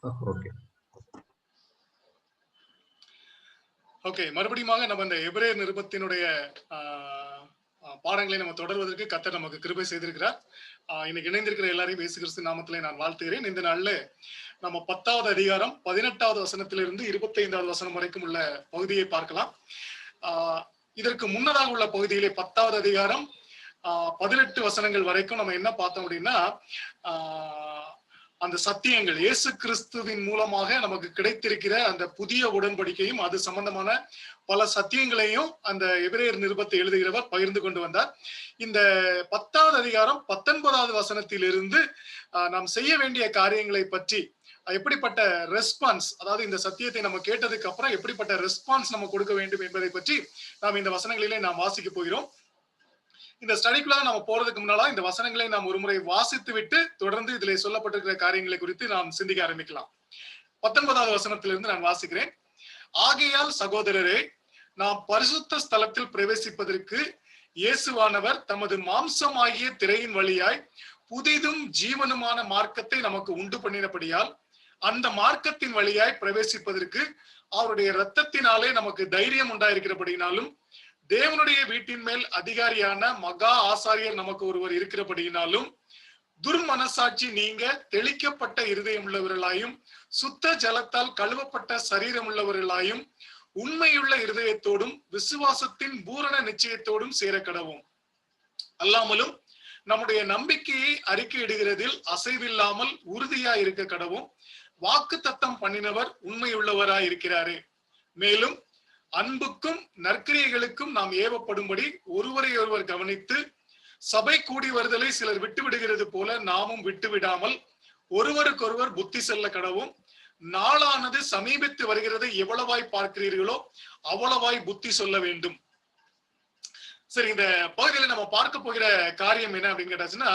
Okay. Okay, மறுபடியும் நம்ம இந்த எபிரேயர் நிருபத்தினுடைய பாடங்களை நம்ம தொடர்வதற்கு கர்த்தர் நமக்கு கிருபை செய்திருக்கிறார். இன்னைக்கு இணைந்திருக்கிற எல்லாரையும் இயேசு கிறிஸ்து நாமத்திலே நான் வாழ்த்துகிறேன். இந்த நாள்ல நம்ம 10வது அதிகாரம் 18வது வசனத்திலிருந்து 25வது வசனம் வரைக்கும் உள்ள பகுதியை பார்க்கலாம். இதற்கு முன்னதாக உள்ள பகுதியிலே 10வது அதிகாரம் 18 வசனங்கள் வரைக்கும் நம்ம என்ன பார்த்தோம் அப்படின்னா, அந்த சத்தியங்கள் இயேசு கிறிஸ்துவின் மூலமாக நமக்கு கிடைத்திருக்கிற அந்த புதிய உடன்படிக்கையும் அது சம்பந்தமான பல சத்தியங்களையும் அந்த எபிரேயர் நிருபத்தை எழுதுகிறவர் பகிர்ந்து கொண்டு வந்தார். இந்த 10வது அதிகாரம் 19வது வசனத்திலிருந்து நாம் செய்ய வேண்டிய காரியங்களை பற்றி, எப்படிப்பட்ட ரெஸ்பான்ஸ், அதாவது இந்த சத்தியத்தை நம்ம கேட்டதுக்கு அப்புறம் எப்படிப்பட்ட ரெஸ்பான்ஸ் நம்ம கொடுக்க வேண்டும் என்பதை பற்றி நாம் இந்த வசனங்களிலே நாம் வாசிக்க போகிறோம். இந்த ஸ்டடிக்குள்ள நம்ம போறதுக்கு முன்னால இந்த வசனங்களை நாம் ஒரு முறை வாசித்து விட்டு தொடர்ந்து இதில் சொல்லப்பட்டிருக்கிற காரியங்களை குறித்து நாம் சிந்திக்க ஆரம்பிக்கலாம். 19வது வசனத்திலிருந்து நான் வாசிக்கிறேன். ஆகையால் சகோதரரே, நாம் பரிசுத்த ஸ்தலத்தில் பிரவேசிப்பதற்கு இயேசுவானவர் தமது மாம்சமாகிய திரையின் வழியாய் புதிதும் ஜீவனுமான மார்க்கத்தை நமக்கு உண்டு பண்ணினபடியால் அந்த மார்க்கத்தின் வழியாய் பிரவேசிப்பதற்கு அவருடைய இரத்தத்தினாலே நமக்கு தைரியம் உண்டாயிருக்கிறபடினாலும் தேவனுடைய வீட்டின் மேல் அதிகாரியான மகா ஆசாரியர் நமக்கு ஒருவர் இருக்கிறபடியினாலும் துர்மனசாட்சி நீங்க தெளிக்கப்பட்ட இருதயம் உள்ளவர்களாயும் சுத்த ஜலத்தால் கழுவப்பட்ட சரீரம் உள்ளவர்களாயும் உண்மையுள்ள இருதயத்தோடும் விசுவாசத்தின் பூரண நிச்சயத்தோடும் சேர கடவும். அல்லாமலும் நம்முடைய நம்பிக்கையை அறிக்கையிடுகிறதில் அசைவில்லாமல் உறுதியாய் இருக்க கடவும். வாக்கு தத்தம் பண்ணினவர் உண்மையுள்ளவராய் இருக்கிறாரே. மேலும் அன்புக்கும் நற்கிரியைகளுக்கும் நாம் ஏவப்படும்படி ஒருவரை ஒருவர் கவனித்து சபை கூடி வருதலை சிலர் விட்டு விடுகிறது போல நாமும் விட்டு விடாமல் ஒருவருக்கொருவர் புத்தி செல்ல கடவும். நாளானது சமீபித்து வருகிறதை எவ்வளவாய் பார்க்கிறீர்களோ அவ்வளவாய் புத்தி சொல்ல வேண்டும். சரி, இந்த பகுதியில நம்ம பார்க்க போகிற காரியம் என்ன அப்படின்னு கேட்டாச்சுன்னா,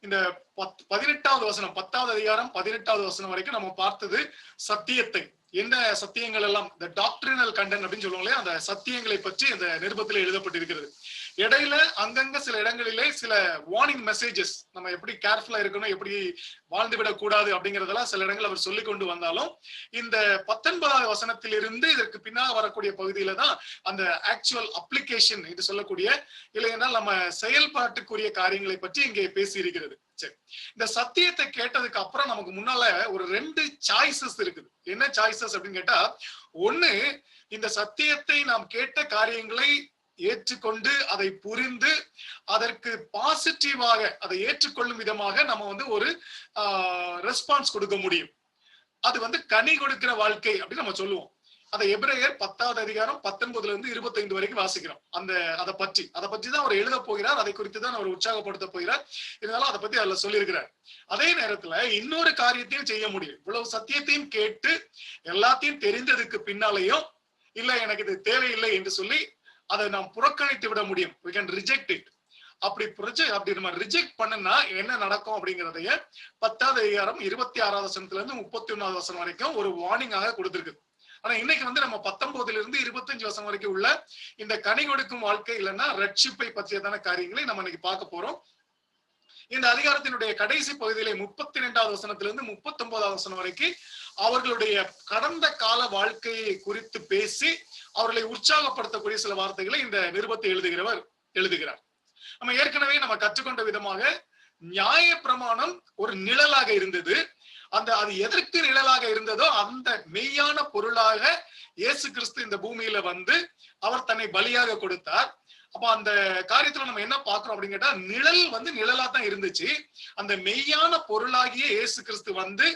இந்த 18வது வசனம் 10வது அதிகாரம் 18வது வசனம் வரைக்கும் நம்ம பார்த்தது சத்தியத்தை, என்ன சத்தியங்கள் எல்லாம், இந்த டாக்ட்ரினல் கண்டென்ட் அப்படின்னு சொல்லுவாங்களே, அந்த சத்தியங்களை பற்றி இந்த நிருபத்தில் எழுதப்பட்டிருக்கிறது. இடையில அங்கங்க சில இடங்களிலே சில வார்னிங் மெசேஜஸ், நம்ம எப்படி கேர்ஃபுல்லா இருக்கணும், எப்படி வாழ்ந்து விடக்கூடாது அப்படிங்கறதெல்லாம் சில இடங்கள் அவர் சொல்லி கொண்டு வந்தாலும், இந்த 19வது வசனத்திலிருந்து இதற்கு பின்னால் வரக்கூடிய பகுதியில தான் அந்த ஆக்சுவல் அப்ளிகேஷன் இது சொல்லக்கூடிய, இல்லைன்னா நம்ம செயல்பாட்டுக்குரிய காரியங்களை பற்றி இங்கே பேசி இருக்கிறது. சரி, இந்த சத்தியத்தை கேட்டதுக்கு அப்புறம் நமக்கு முன்னால ஒரு 2 சாய்ஸஸ் இருக்குது. என்ன சாய்ஸஸ் அப்படின்னு கேட்டா, ஒண்ணு, இந்த சத்தியத்தை நாம் கேட்ட காரியங்களை ஏற்றுக்கொண்டு அதை புரிந்து அதற்கு பாசிட்டிவாக அதை ஏற்றுக்கொள்ளும் விதமாக நம்ம ஒரு ரெஸ்பான்ஸ் கொடுக்க முடியும். அது கனி கொடுக்கிற வாழ்க்கை அப்படின்னு நம்ம சொல்லுவோம். அதை எபிரேயர் 10வது அதிகாரம் 19ல இருந்து 25 வரைக்கும் வாசிக்கிறோம். அதை பற்றி தான் அவர் எழுத போகிறார். அதை குறித்து தான் அவர் உற்சாகப்படுத்த போகிறார். இருந்தாலும் அதை பத்தி அதுல சொல்லியிருக்கிறார். அதே நேரத்துல இன்னொரு காரியத்தையும் செய்ய முடியும். இவ்வளவு சத்தியத்தையும் கேட்டு எல்லாத்தையும் தெரிந்ததுக்கு பின்னாலேயும் இல்ல எனக்கு இது தேவையில்லை என்று சொல்லி அதை நாம் புறக்கணித்து விட முடியும். we can reject it. அப்படி நம்ம ரிஜெக்ட் பண்ணா என்ன நடக்கும் அப்படிங்கறதைய 10வது அதிகாரம் 26வது வசனத்துல இருந்து 31வது வசனம் வரைக்கும் ஒரு வார்னிங்காக கொடுத்திருக்கு. ஆனா இன்னைக்கு நம்ம 19ல இருந்து 25 வசனம் வரைக்கும் உள்ள இந்த கனி கொடுக்கும் வாழ்க்கை இல்லைன்னா ரட்சிப்பை பற்றியதான காரியங்களை நம்ம இன்னைக்கு பார்க்க போறோம். இந்த அதிகாரத்தினுடைய கடைசி பகுதியிலே 32வது வசனத்திலிருந்து 39வது வசனம் வரைக்கும் அவர்களுடைய கடந்த கால வாழ்க்கையை குறித்து பேசி அவர்களை உற்சாகப்படுத்தக்கூடிய சில வார்த்தைகளை இந்த நிருபத்தை எழுதுகிறார். நம்ம ஏற்கனவே நம்ம கற்றுக்கொண்ட விதமாக நியாய பிரமாணம் ஒரு நிழலாக இருந்தது. அது எதற்கு நிழலாக இருந்ததோ அந்த மெய்யான பொருளாக இயேசு கிறிஸ்து இந்த பூமியில அவர் தன்னை பலியாக கொடுத்தார். அப்ப அந்த காரியத்துல நம்ம என்ன பாக்குறோம் அப்படின்னு கேட்டா, நிழல் நிழலா தான் இருந்துச்சு. அந்த மெய்யான பொருளாகிய இயேசு கிறிஸ்து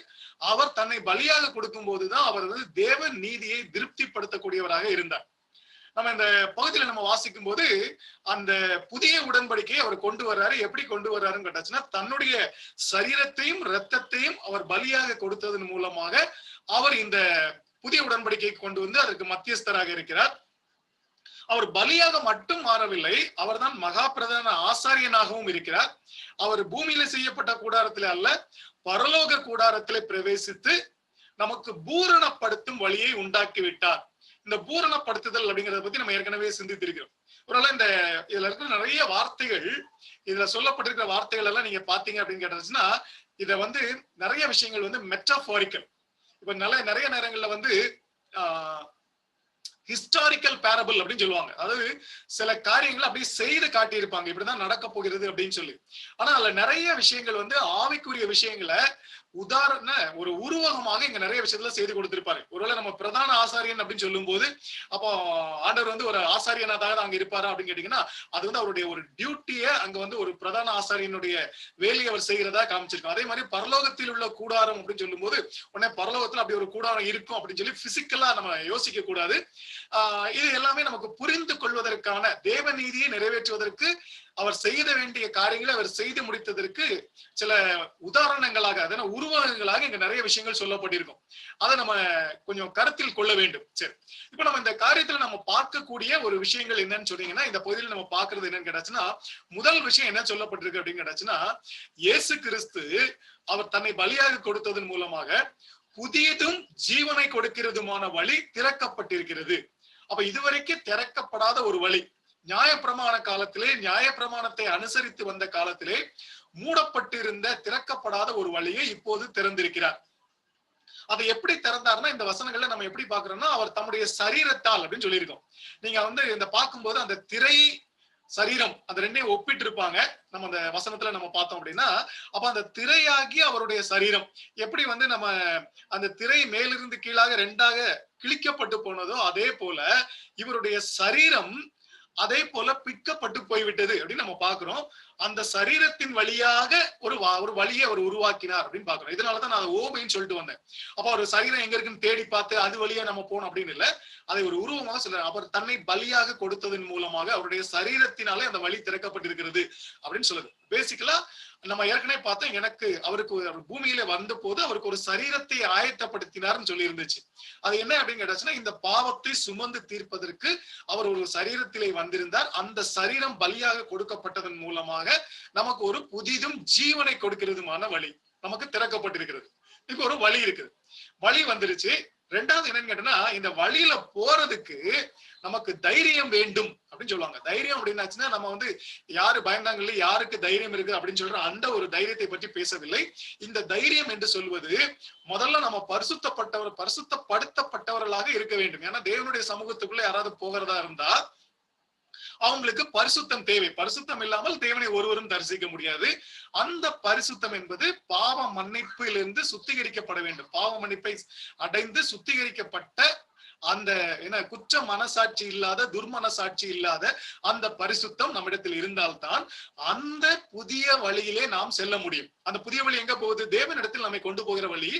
அவர் தன்னை பலியாக கொடுக்கும் போதுதான் அவர் தேவ நீதியை திருப்திப்படுத்தக்கூடியவராக இருந்தார். நம்ம இந்த பகுதியில நம்ம வாசிக்கும் போது அந்த புதிய உடன்படிக்கையை அவர் கொண்டு வர்றாரு. எப்படி கொண்டு வர்றாருன்னு கேட்டாச்சுன்னா, தன்னுடைய சரீரத்தையும் இரத்தத்தையும் அவர் பலியாக கொடுத்ததன் மூலமாக அவர் இந்த புதிய உடன்படிக்கையை கொண்டு அதற்கு மத்தியஸ்தராக இருக்கிறார். அவர் பலியாக மட்டும் மாறவில்லை, அவர் தான் மகா பிரதான ஆசாரியனாகவும் இருக்கிறார். அவர் பூமியில செய்யப்பட்ட கூடாரத்திலே அல்ல, பரலோக கூடாரத்திலே பிரவேசித்து நமக்கு பூரணப்படுத்தும் வழியை உண்டாக்கி விட்டார். இந்த பூரணப்படுத்துதல் அப்படிங்கறத பத்தி நம்ம ஏற்கனவே சிந்தித்திருக்கிறோம். ஒருவேளை இதுல இருக்கிற நிறைய வார்த்தைகள், இதுல சொல்லப்பட்டிருக்கிற வார்த்தைகள் எல்லாம் நீங்க பாத்தீங்க அப்படின்னு கேட்டீங்கன்னா, இத நிறைய விஷயங்கள் மெட்டாபாரிக்கல். இப்ப நிறைய நேரங்கள்ல வந்து ஹிஸ்டாரிக்கல் பேரபிள் அப்படின்னு சொல்லுவாங்க. அதாவது சில காரியங்களை அப்படியே செய்து காட்டியிருப்பாங்க, இப்படிதான் நடக்க போகிறது அப்படின்னு சொல்லி. ஆனா அதுல நிறைய விஷயங்கள் வந்து ஆவிக்குரிய விஷயங்களை உதாரண ஒரு உருவகமாக இங்க நிறைய விஷயத்துல செய்து கொடுத்திருப்பாரு. ஒருவேளை நம்ம பிரதான ஆசாரியன் அப்படின்னு சொல்லும் போது, அப்போ ஆண்டவர் வந்து ஒரு ஆசாரியனாக அங்க இருப்பாரா அப்படின்னு கேட்டீங்கன்னா, அது வந்து அவருடைய ஒரு டியூட்டியை அங்க வந்து ஒரு பிரதான ஆசாரியனுடைய வேலையை அவர் செய்கிறதா காமிச்சிருக்கோம். அதே மாதிரி பரலோகத்தில் உள்ள கூடாரம் அப்படின்னு சொல்லும் போது, உடனே பரலோகத்துல அப்படி ஒரு கூடாரம் இருக்கும் அப்படின்னு சொல்லி பிசிக்கலா நம்ம யோசிக்க கூடாது. இது எல்லாமே நமக்கு புரிந்து கொள்வதற்கான, தேவ நீதியை நிறைவேற்றுவதற்கு அவர் செய்த வேண்டிய காரியங்களை அவர் செய்து முடித்ததற்கு சில உதாரணங்களாக, அதனால உருவகங்களாக இங்க நிறைய விஷயங்கள் சொல்லப்பட்டிருக்கும். அதை நம்ம கொஞ்சம் கருத்தில் கொள்ள வேண்டும். சரி, இப்ப நம்ம இந்த காரியத்துல நம்ம பார்க்கக்கூடிய ஒரு விஷயங்கள் என்னன்னு சொன்னீங்கன்னா, இந்த பகுதியில் நம்ம பார்க்கறது என்னன்னு கேட்டாச்சுன்னா, முதல் விஷயம் என்ன சொல்லப்பட்டிருக்கு அப்படின்னு கேட்டாச்சுன்னா, இயேசு கிறிஸ்து அவர் தன்னை பலியாக கொடுத்ததன் மூலமாக புதியதும் ஜீவனை கொடுக்கிறதுமான வழி திறக்கப்பட்டிருக்கிறது. அப்ப இதுவரைக்கும் திறக்கப்படாத ஒரு வழி, நியாயப்பிரமாண காலத்திலே, நியாயப்பிரமாணத்தை அனுசரித்து வந்த காலத்திலே மூடப்பட்டிருந்த திறக்கப்படாத ஒரு வழியை இப்போது திறந்திருக்கிறார். அதை எப்படி திறந்தாருன்னா, இந்த வசனங்கள்ல நம்ம எப்படி பாக்குறோம்னா, அவர் தம்முடைய சரீரத்தால் அப்படின்னு சொல்லியிருக்கோம். நீங்க வந்து இந்த பார்க்கும்போது அந்த திரை சரீரம் அந்த ரெண்டையும் ஒப்பிட்டு இருப்பாங்க. நம்ம அந்த வசனத்துல நம்ம பார்த்தோம் அப்படின்னா, அப்ப அந்த திரையாகி அவருடைய சரீரம் எப்படி வந்து நம்ம அந்த திரை மேலிருந்து கீழாக ரெண்டாக கிழிக்கப்பட்டு போனதோ, அதே போல இவருடைய சரீரம் அதே போல பிக்கப்பட்டு போய்விட்டது அப்படின்னு நம்ம பாக்குறோம். அந்த சரீரத்தின் வழியாக ஒரு வழியை அவர் உருவாக்கினார் அப்படின்னு பாக்குறோம். இதனாலதான் நான் ஓமைன்னு சொல்லிட்டு வந்தேன். அப்ப ஒரு சரீரம் எங்க இருக்குன்னு தேடி பார்த்து அது வழியா நம்ம போனோம் அப்படின்னு இல்ல, அதை ஒரு உருவமாக சொல்ற, அவர் தன்னை பலியாக கொடுத்ததன் மூலமாக அவருடைய சரீரத்தினாலே அந்த வழி திறக்கப்பட்டிருக்கிறது அப்படின்னு சொல்லுது. பேசிக்கலா நம்ம ஏற்கனவே பார்த்தோம், எனக்கு அவருக்கு பூமியில வந்த போது அவருக்கு ஒரு சரீரத்தை ஆயத்தப்படுத்தினார்னு சொல்லி இருந்துச்சு. அது என்ன அப்படின்னு கேட்டாச்சுன்னா, இந்த பாவத்தை சுமந்து தீர்ப்பதற்கு அவர் ஒரு சரீரத்திலே வந்திருந்தார். அந்த சரீரம் பலியாக கொடுக்கப்பட்டதன் மூலமாக நமக்கு ஒரு புதிதும் ஜீவனை கொடுக்கிறதுமான வழி நமக்கு திறக்கப்பட்டிருக்கிறது. இப்ப ஒரு வழி இருக்குது, வழி வந்துருச்சு. ரெண்டாவது என்னன்னு கேட்டோம்னா, இந்த வழியில போறதுக்கு நமக்கு தைரியம் வேண்டும் அப்படின்னு சொல்லுவாங்க. தைரியம் அப்படின்னாச்சுன்னா, நம்ம வந்து யாரு பயந்தாங்கல்ல, யாருக்கு தைரியம் இருக்கு அப்படின்னு சொல்ற அந்த ஒரு தைரியத்தை பற்றி பேசவில்லை. இந்த தைரியம் என்று சொல்வது, முதல்ல நம்ம பரிசுத்தப்படுத்தப்பட்டவர்களாக இருக்க வேண்டும். ஏன்னா தேவனுடைய சமூகத்துக்குள்ள யாராவது போகிறதா இருந்தா அவங்களுக்கு பரிசுத்தம் தேவை. பரிசுத்தம் இல்லாமல் தேவனை ஒருவரும் தரிசிக்க முடியாது. அந்த பரிசுத்தம் என்பது பாவ மன்னிப்பிலிருந்து சுத்திகரிக்கப்பட வேண்டும். பாவ மன்னிப்பை அடைந்து சுத்திகரிக்கப்பட்ட அந்த என்ன குற்ற மனசாட்சி இல்லாத, துர்மனசாட்சி இல்லாத அந்த பரிசுத்தம் நம்மிடத்தில் இருந்தால்தான் அந்த புதிய வழியிலே நாம் செல்ல முடியும். அந்த புதிய வழி எங்க போகுது? தேவனிடத்தில் நம்மை கொண்டு போகிற வழி.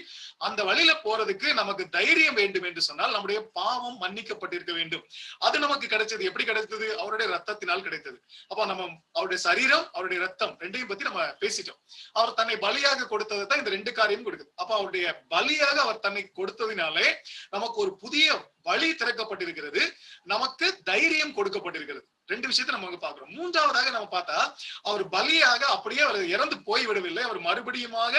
அந்த வழியில போறதுக்கு நமக்கு தைரியம் வேண்டும் என்று சொன்னால் நம்முடைய பாவம் மன்னிக்கப்பட்டிருக்க வேண்டும். அது நமக்கு கிடைச்சது. எப்படி கிடைத்தது? அவருடைய ரத்தத்தினால் கிடைத்தது. அப்ப நம்ம அவருடைய சரீரம், அவருடைய ரத்தம் ரெண்டையும் பத்தி நம்ம பேசிட்டோம். அவர் தன்னை பலியாக கொடுத்ததை தான் இந்த ரெண்டு காரியம் கொடுக்குது. அப்ப அவருடைய பலியாக அவர் தன்னை கொடுத்ததினாலே நமக்கு ஒரு புதிய வழி திறக்கப்பட்டிருக்கிறது, நமக்கு தைரியம் கொடுக்கப்பட்டிருக்கிறது. ரெண்டு விஷயத்தை நம்ம பாக்குறோம். மூன்றாவதாக நம்ம பார்த்தா, அவர் பலியாக அப்படியே அவர் இறந்து போய்விடவில்லை. அவர் மறுபடியுமாக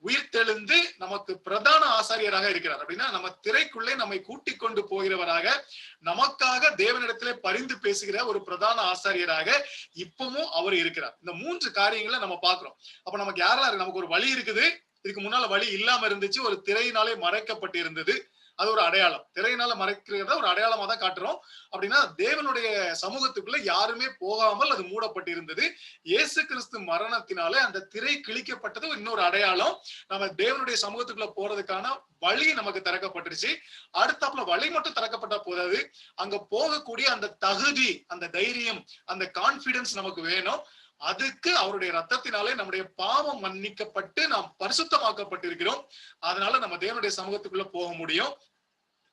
உயிர்த்தெழுந்து நமக்கு பிரதான ஆசாரியராக இருக்கிறார். அப்படின்னா நம்ம திரைக்குள்ளே நம்மை கூட்டிக் கொண்டு போகிறவராக, நமக்காக தேவனிடத்திலே பரிந்து பேசுகிற ஒரு பிரதான ஆசாரியராக இப்பவும் அவர் இருக்கிறார். இந்த மூன்று காரியங்களை நம்ம பாக்குறோம். அப்ப நமக்கு யாரெல்லாம் நமக்கு ஒரு வழி இருக்குது. இதுக்கு முன்னால வழி இல்லாம இருந்துச்சு, ஒரு திரையினாலே மறைக்கப்பட்டு இருந்தது. அது ஒரு அடையாளம். திரையினால மறைக்கிறத ஒரு அடையாளமா தான் காட்டுறோம். அப்படின்னா தேவனுடைய சமூகத்துக்குள்ள யாருமே போகாமல் அது மூடப்பட்டிருந்தது. இயேசு கிறிஸ்து மரணத்தினாலே அந்த திரை கிழிக்கப்பட்டது இன்னொரு அடையாளம். நம்ம தேவனுடைய சமூகத்துக்குள்ள போறதுக்கான வழி நமக்கு திறக்கப்பட்டுருச்சு. அடுத்தாப்புல வழி மட்டும் திறக்கப்பட்ட போதாது, அங்க போகக்கூடிய அந்த தகுதி, அந்த தைரியம், அந்த கான்பிடன்ஸ் நமக்கு வேணும். அதுக்கு அவருடைய ரத்தத்தினாலே நம்முடைய பாவம் மன்னிக்கப்பட்டு நாம் பரிசுத்தமாக்கப்பட்டிருக்கிறோம். அதனால நம்ம தேவனுடைய சமூகத்துக்குள்ள போக முடியும்.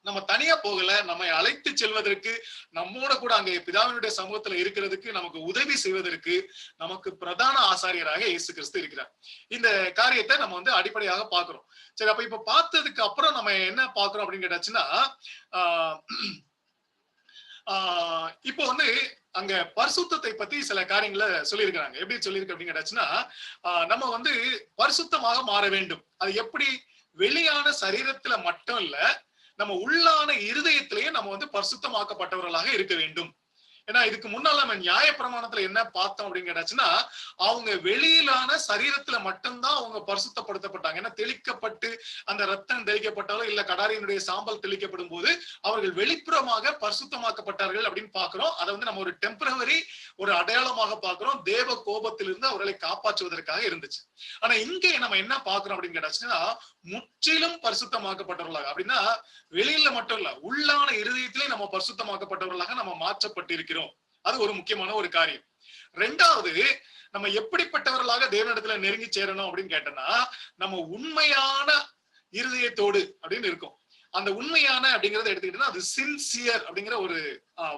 நம்ம தனியா போகல, நம்மை அழைத்து செல்வதற்கு, நம்மோட கூட அங்க பிதாவினுடைய சமூகத்துல இருக்கிறதுக்கு, நமக்கு உதவி செய்வதற்கு நமக்கு பிரதான ஆசாரியராக இயேசு கிறிஸ்து இருக்கிறார். இந்த காரியத்தை நம்ம வந்து அடிப்படையாக பாக்குறோம். சரி, அப்ப இப்ப பார்த்ததுக்கு அப்புறம் நம்ம என்ன பாக்குறோம் அப்படின்னு கேட்டாச்சுன்னா, இப்போ வந்து அங்க பரிசுத்தத்தை பத்தி சில காரியங்களை சொல்லியிருக்கிறாங்க. எப்படி சொல்லியிருக்கு அப்படின்னு கேட்டாச்சுன்னா, நம்ம வந்து பரிசுத்தமாக மாற வேண்டும். அது எப்படி? வெளியான சரீரத்துல மட்டும் இல்ல, நம்ம உள்ளான இருதயத்திலேயே நம்ம வந்து பரிசுத்தமாக்கப்பட்டவர்களாக இருக்க வேண்டும். ஏன்னா இதுக்கு முன்னால நம்ம நியாய பிரமாணத்துல என்ன பார்த்தோம் அப்படின்னு கேட்டாச்சுன்னா, அவங்க வெளியிலான சரீரத்துல மட்டும்தான் அவங்க பரிசுத்தப்படுத்தப்பட்டாங்க. ஏன்னா தெளிக்கப்பட்டு அந்த ரத்தம் தெளிக்கப்பட்டாலும் இல்ல கடாரியினுடைய சாம்பல் தெளிக்கப்படும் போது அவர்கள் வெளிப்புறமாக பரிசுத்தமாக்கப்பட்டார்கள் அப்படின்னு பாக்குறோம். அதை வந்து நம்ம ஒரு டெம்பரவரி ஒரு அடையாளமாக பாக்குறோம். தேவ கோபத்திலிருந்து அவர்களை காப்பாற்றுவதற்காக இருந்துச்சு. ஆனா இங்கே நம்ம என்ன பாக்குறோம் அப்படின்னு கேட்டாச்சுன்னா, முற்றிலும் பரிசுத்தமாக்கப்பட்டவர்களாக, அப்படின்னா வெளியில மட்டும் இல்ல, உள்ளான இருதயத்திலே நம்ம பரிசுத்தமாக்கப்பட்டவர்களாக நம்ம மாற்றப்பட்டிருக்கிறோம். அது ஒரு முக்கியமான ஒரு காரியம். ரெண்டாவது, நம்ம எப்படிப்பட்டவர்களாக தேவனிடத்துல நெருங்கி சேரணும் அப்படின்னு கேட்டோம்னா, நம்ம உண்மையான இருதயத்தோடு அப்படின்னு இருக்கும். அந்த உண்மையான அப்படிங்கறத எடுத்துக்கிட்டோம்னா அது சின்சியர் அப்படிங்கிற ஒரு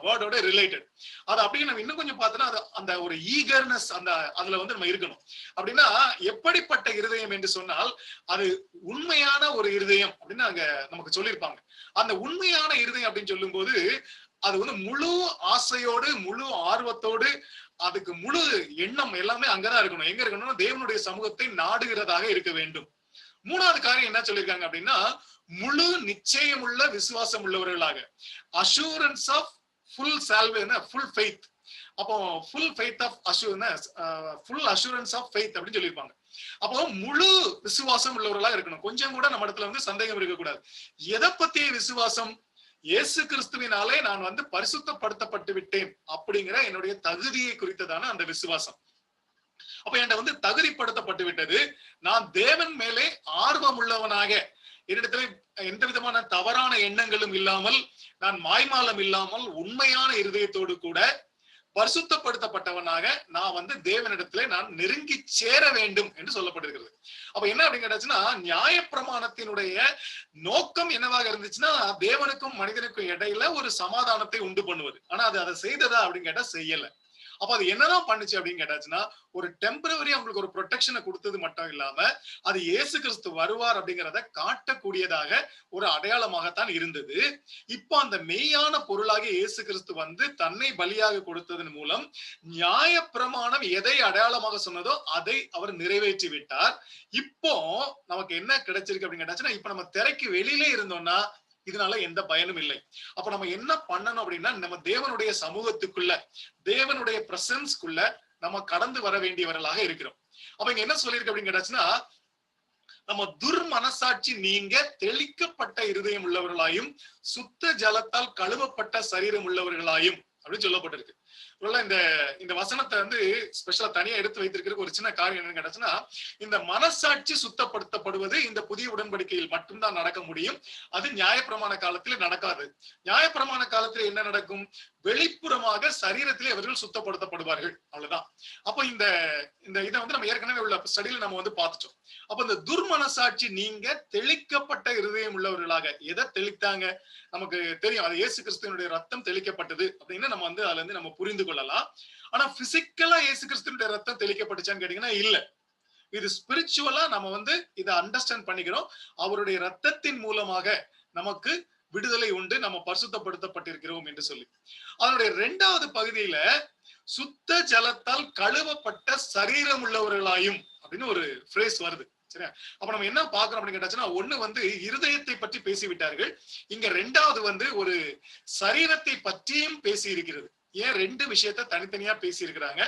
வேர்டோட ரிலேட்டட். அது அப்படியே நம்ம இன்னும் கொஞ்சம் பார்த்தோம்னா அந்த ஒரு ஈகர்னஸ் அந்த அதுல வந்து நம்ம இருக்கணும். அப்படின்னா எப்படிப்பட்ட இருதயம் என்று சொன்னால் அது உண்மையான ஒரு இருதயம் அப்படின்னு அங்க நமக்கு சொல்லியிருப்பாங்க. அந்த உண்மையான இருதயம் அப்படின்னு சொல்லும் போது அது வந்து முழு ஆசையோடு முழு ஆர்வத்தோடு அதுக்கு முழு எண்ணம் எல்லாமே அங்கதான் இருக்கணும். எங்க இருக்கணும்னா தேவனுடைய சமூகத்தை நாடுகிறதாக இருக்க வேண்டும். மூணாவது காரியம் என்ன சொல்லியிருக்காங்க அப்படின்னா, முழு நிச்சயமுள்ள விசுவாசம் உள்ளவர்களாக, assurance of full salvation, full faith. அப்போ full faith of assurance, full assurance of faith அப்படின்னு சொல்லியிருப்பாங்க. அப்போ முழு விசுவாசம் உள்ளவர்களா இருக்கணும். கொஞ்சம் கூட நம்ம இடத்துல வந்து சந்தேகம் இருக்கக்கூடாது. எதை பத்திய விசுவாசம்? இயேசு கிறிஸ்துவினாலே நான் வந்து பரிசுத்தப்படுத்தப்பட்டு விட்டேன் அப்படிங்கிற என்னுடைய தகுதியை குறித்ததான அந்த விசுவாசம். அப்ப என்கிட்ட வந்து தகுதிப்படுத்தப்பட்டு விட்டது. நான் தேவன் மேலே ஆர்வம் உள்ளவனாக, என்னிடத்துல எந்த விதமான தவறான எண்ணங்களும் இல்லாமல், நான் மாய்மாலம் இல்லாமல் உண்மையான இருதயத்தோடு கூட பரிசுத்தப்படுத்தப்பட்டவனாக நான் வந்து தேவனிடத்துல நான் நெருங்கி சேர வேண்டும் என்று சொல்லப்பட்டிருக்கிறது. அப்ப என்ன அப்படின்னு கேட்டாச்சுன்னா, நியாயப்பிரமாணத்தினுடைய நோக்கம் என்னவாக இருந்துச்சுன்னா, தேவனுக்கும் மனிதனுக்கும் இடையில ஒரு சமாதானத்தை உண்டு பண்ணுவது. ஆனா அது அதை செய்ததா அப்படின்னு கேட்டா செய்யல. அப்ப அது என்னதான் பண்ணுச்சு அப்படின்னு கேட்டாச்சுன்னா, ஒரு டெம்பரவரி அவங்களுக்கு ஒரு ப்ரொடெக்ஷனை கொடுத்தது மட்டும் இல்லாம அது இயேசு கிறிஸ்து வருவார் அப்படிங்கிறத காட்டக்கூடியதாக ஒரு அடையாளமாகத்தான் இருந்தது. இப்போ அந்த மெய்யான பொருளாக இயேசு கிறிஸ்து வந்து தன்னை பலியாக கொடுத்ததன் மூலம் நியாய பிரமாணம் எதை அடையாளமாக சொன்னதோ அதை அவர் நிறைவேற்றி விட்டார். இப்போ நமக்கு என்ன கிடைச்சிருக்கு அப்படின்னு கேட்டாச்சுன்னா, இப்ப நம்ம திரைக்கு வெளியிலே இருந்தோம்னா இதனால எந்த பயனும் இல்லை. அப்ப நம்ம என்ன பண்ணணும் அப்படின்னா, நம்ம தேவனுடைய சமூகத்துக்குள்ள, தேவனுடைய பிரசன்ஸ்க்குள்ள நம்ம கடந்து வர வேண்டியவர்களாக இருக்கிறோம். அப்ப இங்க என்ன சொல்லியிருக்கு அப்படின்னு கேட்டாச்சுன்னா, நம்ம துர்மனசாட்சி நீங்க தெளிக்கப்பட்ட இருதயம் உள்ளவர்களாயும் சுத்த ஜலத்தால் கழுவப்பட்ட சரீரம் உள்ளவர்களாயும் அப்படின்னு சொல்லப்பட்டிருக்கு. இந்த வசனத்தை வந்து ஸ்பெஷலா தனியா எடுத்து வைத்திருக்கிற ஒரு சின்ன காரியம் என்னன்னு கேட்டாச்சுன்னா, இந்த மனசாட்சி சுத்தப்படுத்தப்படுவது இந்த புதிய உடன்படிக்கையில் மட்டும்தான் நடக்க முடியும். அது நியாயப்பிரமாண காலத்துல நடக்காது. நியாயப்பிரமாண காலத்துல என்ன நடக்கும்? வெளிப்புறமாக சரீரத்திலே அவர்கள் சுத்தப்படுத்தப்படுவார்கள், அவ்வளவுதான். அப்ப இந்த இதை வந்து நம்ம ஏற்கனவே உள்ள ஸ்டடியில நம்ம வந்து பார்த்துட்டோம். அப்ப இந்த துர்மனசாட்சி நீங்க தெளிக்கப்பட்ட இருதயம் உள்ளவர்களாக, எதை தெளித்தாங்க நமக்கு தெரியும். அது இயேசு கிறிஸ்துவனுடைய ரத்தம் தெளிக்கப்பட்டது அப்படின்னு நம்ம வந்து அதுல இருந்து நம்ம புரிந்து கொள்ளலாம். ஆனா பிசிக்கலா இயேசு கிறிஸ்துவனுடைய ரத்தம் தெளிக்கப்பட்டுச்சான்னு கேட்டீங்கன்னா இல்ல. இது ஸ்பிரிச்சுவலா நம்ம வந்து இதை அண்டர்ஸ்டாண்ட் பண்ணிக்கிறோம். அவருடைய ரத்தத்தின் மூலமாக நமக்கு விடுதலை உண்டு, நம்ம பரிசுத்தப்படுத்தப்பட்டிருக்கிறோம் என்று சொல்லி. அதனுடைய இரண்டாவது பகுதியில சுத்த ஜலத்தால் கழுவப்பட்ட சரீரம் உள்ளவர்களாயும் அப்படின்னு ஒரு பிரேஸ் வருது. சரியா? அப்ப நம்ம என்ன பாக்குறோம் அப்படின்னு கேட்டாச்சுன்னா, ஒண்ணு வந்து இருதயத்தை பற்றி பேசிவிட்டார்கள். இங்க ரெண்டாவது வந்து ஒரு சரீரத்தை பற்றியும் பேசி இருக்கிறது. ஏன் ரெண்டு விஷயத்த தனித்தனியா பேசி இருக்கிறாங்க?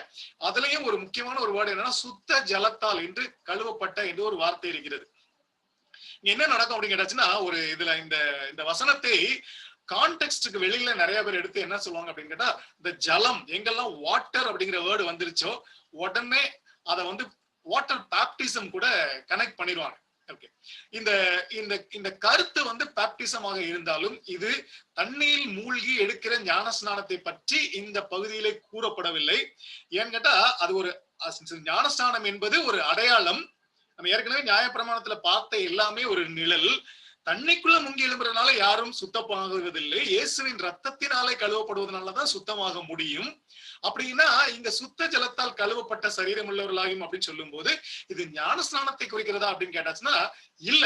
அதுலயும் ஒரு முக்கியமான ஒரு வேர்டு என்னன்னா, சுத்த ஜலத்தால் என்று கழுவப்பட்ட என்று ஒரு வார்த்தை இருக்கிறது. என்ன நடக்கும் அப்படின்னு கேட்டாச்சுன்னா, ஒரு இதுல இந்த வசனத்தை கான்டெக்ஸ்டுக்கு வெளியில நிறைய பேர் எடுத்து என்ன சொல்லுவாங்க அப்படின்னு கேட்டா, இந்த ஜலம் எங்கெல்லாம் வாட்டர் அப்படிங்கிற வேர்டு வந்துருச்சோ உடனே அதை வந்து வாட்டர் பேப்டிசம் கூட கனெக்ட் பண்ணிடுவாங்க. ஓகே, இந்த கருத்து வந்து பேப்டிசமாக இருந்தாலும் இது தண்ணீர் மூழ்கி எடுக்கிற ஞானஸ்நானத்தை பற்றி இந்த பகுதியிலே கூறப்படவில்லை. ஏன்னு கேட்டா அது ஒரு ஞானஸ்நானம் என்பது ஒரு அடையாளம். நம்ம ஏற்கனவே நியாயப்பிரமாணத்துல பார்த்த எல்லாமே ஒரு நிழல். தண்ணிக்குள்ள முங்கி எழும்புறதுனால யாரும் சுத்தமாகுவதில்லை. இயேசுவின் ரத்தத்தினாலே கழுவப்படுவதனாலதான் சுத்தமாக முடியும். அப்படின்னா இங்க சுத்த ஜலத்தால் கழுவப்பட்ட சரீரம் உள்ளவர்களாகும் அப்படின்னு சொல்லும் போது இது ஞானஸ்நானத்தை குறிக்கிறதா அப்படின்னு கேட்டாச்சுன்னா இல்ல.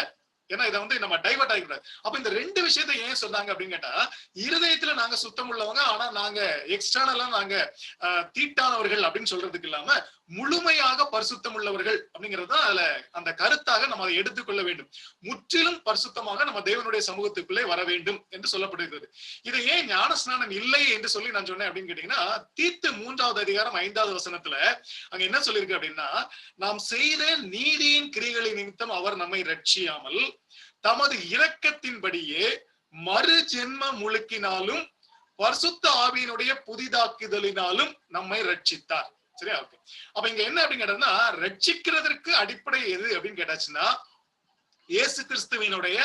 ஏன்னா இதை வந்து நம்ம டைவர்ட் ஆகிக்கூடாது. அப்ப இந்த ரெண்டு விஷயத்த ஏன் சொன்னாங்க அப்படின்னு கேட்டா, இருதயத்துல நாங்க சுத்தம் உள்ளவங்க, ஆனா நாங்க எக்ஸ்டர்னலா நாங்க தீட்டானவர்கள் அப்படின்னு சொல்றதுக்கு இல்லாம முழுமையாக பரிசுத்தம் உள்ளவர்கள் அப்படிங்கிறது அதுல அந்த கருத்தாக நம்ம அதை எடுத்துக்கொள்ள வேண்டும். முற்றிலும் பரிசுத்தமாக நம்ம தேவனுடைய சமூகத்துக்குள்ளே வர வேண்டும் என்று சொல்லப்படுகிறது. இதை ஏன் ஞானஸ்நானம் இல்லை என்று சொல்லி நான் சொன்னேன் அப்படின்னு கேட்டீங்கன்னா, தீத்து 3வது அதிகாரம் 5வது வசனத்துல அங்க என்ன சொல்லியிருக்கு அப்படின்னா, நாம் செய்த நீதியின் கிரிகளின் நிமித்தம் அவர் நம்மை ரட்சியாமல் தமது இரக்கத்தின்படியே மறு ஜென்ம முழுக்கினாலும் பரிசுத்த ஆவியினுடைய புதிதாக்குதலினாலும் நம்மை ரட்சித்தார். சரியா? ஓகே. அப்ப இங்க என்ன அப்படின்னு கேட்டா, ரட்சிக்கிறதற்கு அடிப்படை எது அப்படின்னு கேட்டாச்சுன்னா, இயேசு கிறிஸ்துவினுடைய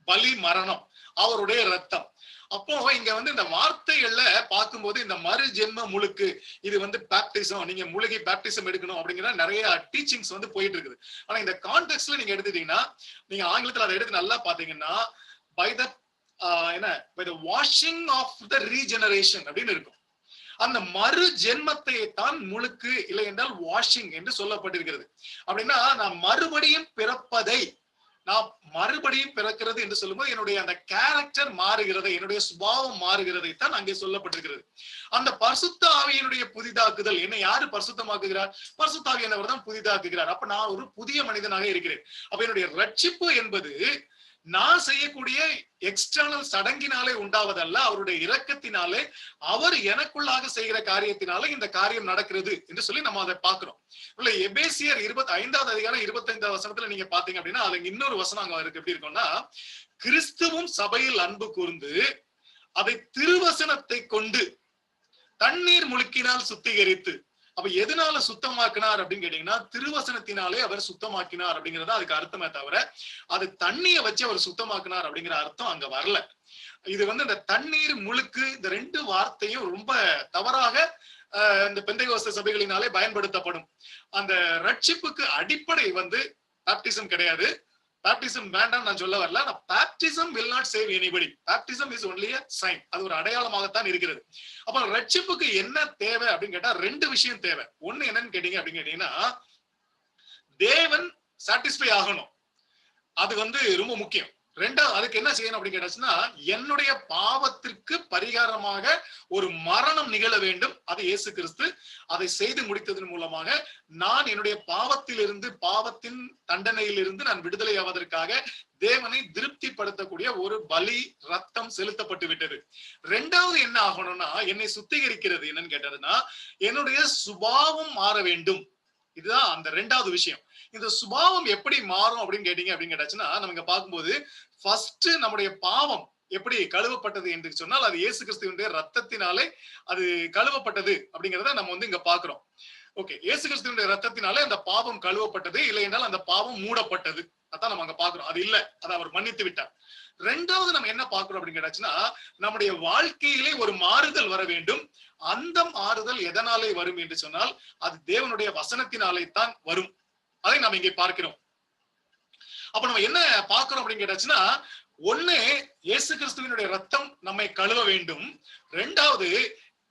பலி மரணம், அவருடைய ரத்தம். அப்போ இங்க இந்த வார்த்தைகள்ல பார்க்கும்போது இந்த மறு ஜென்ம முழுக்கு, இது பேப்டிசம், நீங்க முழுகி பேப்டிசம் எடுக்கணும் அப்படிங்கிற நிறைய டீச்சிங்ஸ் போயிட்டு இருக்குது. ஆனா இந்த கான்டெக்ட்ல நீங்க எடுத்துட்டீங்கன்னா, நீங்க ஆங்கிலத்துல அதை எடுத்து நல்லா பாத்தீங்கன்னா, by the by the washing of the regeneration அப்படின்னு இருக்கும். அந்த மறு ஜென்மத்தை தான் முழுக்கு, இல்லை என்றால் வாஷிங் என்று சொல்லப்பட்டிருக்கிறது. அப்படின்னா நான் மறுபடியும் பிறப்பதை, நான் மறுபடியும் பிறக்கிறது என்று சொல்லும்போது என்னுடைய அந்த கேரக்டர் மாறுகிறதை, என்னுடைய சுபாவம் மாறுகிறதை தான் அங்கே சொல்லப்பட்டிருக்கிறது. அந்த பரிசுத்த ஆவியினுடைய புதிதாக்குதல், என்னை யாரு பரிசுத்தமாக்குகிறார்? பரிசுத்த ஆவியானவர் தான் புதிதாக்குகிறார். அப்ப நான் ஒரு புதிய மனிதனாக இருக்கிறேன். அப்ப என்னுடைய ரட்சிப்பு என்பது நான் செய்யக்கூடிய எக்ஸ்டர்னல் சடங்கினாலே உண்டாவதல்ல, அவருடைய இரக்கத்தினாலே, அவர் எனக்குள்ளாக செய்கிற காரியத்தினாலே இந்த காரியம் நடக்கிறது என்று சொல்லி நம்ம அதை பார்க்கிறோம். இல்ல எபேசியர் 25வது அதிகாரம் 25வது வசனத்துல நீங்க பாத்தீங்க அப்படின்னா, அதுல இன்னொரு வசனம் அங்க இருக்கு. எப்படி இருக்கும்னா, கிறிஸ்துவும் சபையில் அன்பு கூர்ந்து அதை திருவசனத்தை கொண்டு தண்ணீர் முழுக்கினால் சுத்திகரித்து. அப்ப எதனால சுத்தமாக்கினார் அப்படின்னு கேட்டீங்கன்னா, திருவசனத்தினாலே அவர் சுத்தமாக்கினார் அப்படிங்கறத அதுக்கு அர்த்தமே தவிர, அது தண்ணியை வச்சு அவர் சுத்தமாக்கினார் அப்படிங்கிற அர்த்தம் அங்க வரல. இது இந்த தண்ணீர் முழுக்கு, இந்த 2 வார்த்தையும் ரொம்ப தவறாக இந்த பெந்தைகோஸ்து சபைகளினாலே பயன்படுத்தப்படும். அந்த ரட்சிப்புக்கு அடிப்படை பாப்டிசம் கிடையாது. பாப்டிசம் வேண்டாம் நான் சொல்ல வரல. Baptism will not save anybody. Baptism is only a sign. அது ஒரு அடையாளமாகத்தான் இருக்கிறது. அப்ப ரட்சிப்புக்கு என்ன தேவை அப்படின்னு கேட்டா, 2 விஷயம் தேவை. ஒண்ணு என்னன்னு கேட்டீங்க அப்படின்னு கேட்டீங்கன்னா, தேவன் சாட்டிஸ்ஃபை ஆகணும். அது ரொம்ப முக்கியம். 2வது அதுக்கு என்ன செய்யணும் அப்படின்னு கேட்டாச்சுன்னா, என்னுடைய பாவத்திற்கு பரிகாரமாக ஒரு மரணம் நிகழ வேண்டும். அது இயேசு கிறிஸ்து அதை செய்து முடித்ததன் மூலமாக நான் என்னுடைய பாவத்திலிருந்து, பாவத்தின் தண்டனையிலிருந்து நான் விடுதலை ஆவதற்காக தேவனை திருப்திப்படுத்தக்கூடிய ஒரு பலி ரத்தம் செலுத்தப்பட்டு விட்டது. 2வது என்ன ஆகணும்னா, என்னை சுத்திகரிக்கிறது என்னன்னு கேட்டதுன்னா, என்னுடைய சுபாவம் மாற வேண்டும். இதுதான் அந்த 2வது விஷயம். இந்த சுபாவம் எப்படி மாறும் அப்படின்னு கேட்டீங்க அப்படின்னு கேட்டாச்சுன்னா, நம்ம இங்க பார்க்கும்போது ஃபர்ஸ்ட் நம்முடைய பாவம் எப்படி கழுவப்பட்டது என்று சொன்னால், அது இயேசு கிறிஸ்துவினுடைய ரத்தத்தினாலே அது கழுவப்பட்டது அப்படிங்கறத நம்ம இங்க பாக்குறோம். ஓகே, இயேசு கிறிஸ்துவினுடைய ரத்தத்தினாலே அந்த பாவம் கழுவப்பட்டது, இல்லை என்றால் அந்த பாவம் மூடப்பட்டது. அதான் நம்ம அங்க பாக்குறோம். அது இல்ல, அதை அவர் மன்னித்து விட்டார். 2வது நம்ம என்ன பாக்குறோம் அப்படின்னு கேட்டாச்சுன்னா, நம்முடைய வாழ்க்கையிலே ஒரு மாறுதல் வர வேண்டும். அந்த மாறுதல் எதனாலே வரும் என்று சொன்னால், அது தேவனுடைய வசனத்தினாலே தான் வரும். அதை நாம் இங்கே பார்க்கிறோம். அப்ப நம்ம என்ன பார்க்கிறோம் அப்படின்னு கேட்டாச்சுன்னா, ஒண்ணு இயேசு கிறிஸ்துவினுடைய ரத்தம் நம்மை கழுவ வேண்டும். 2வது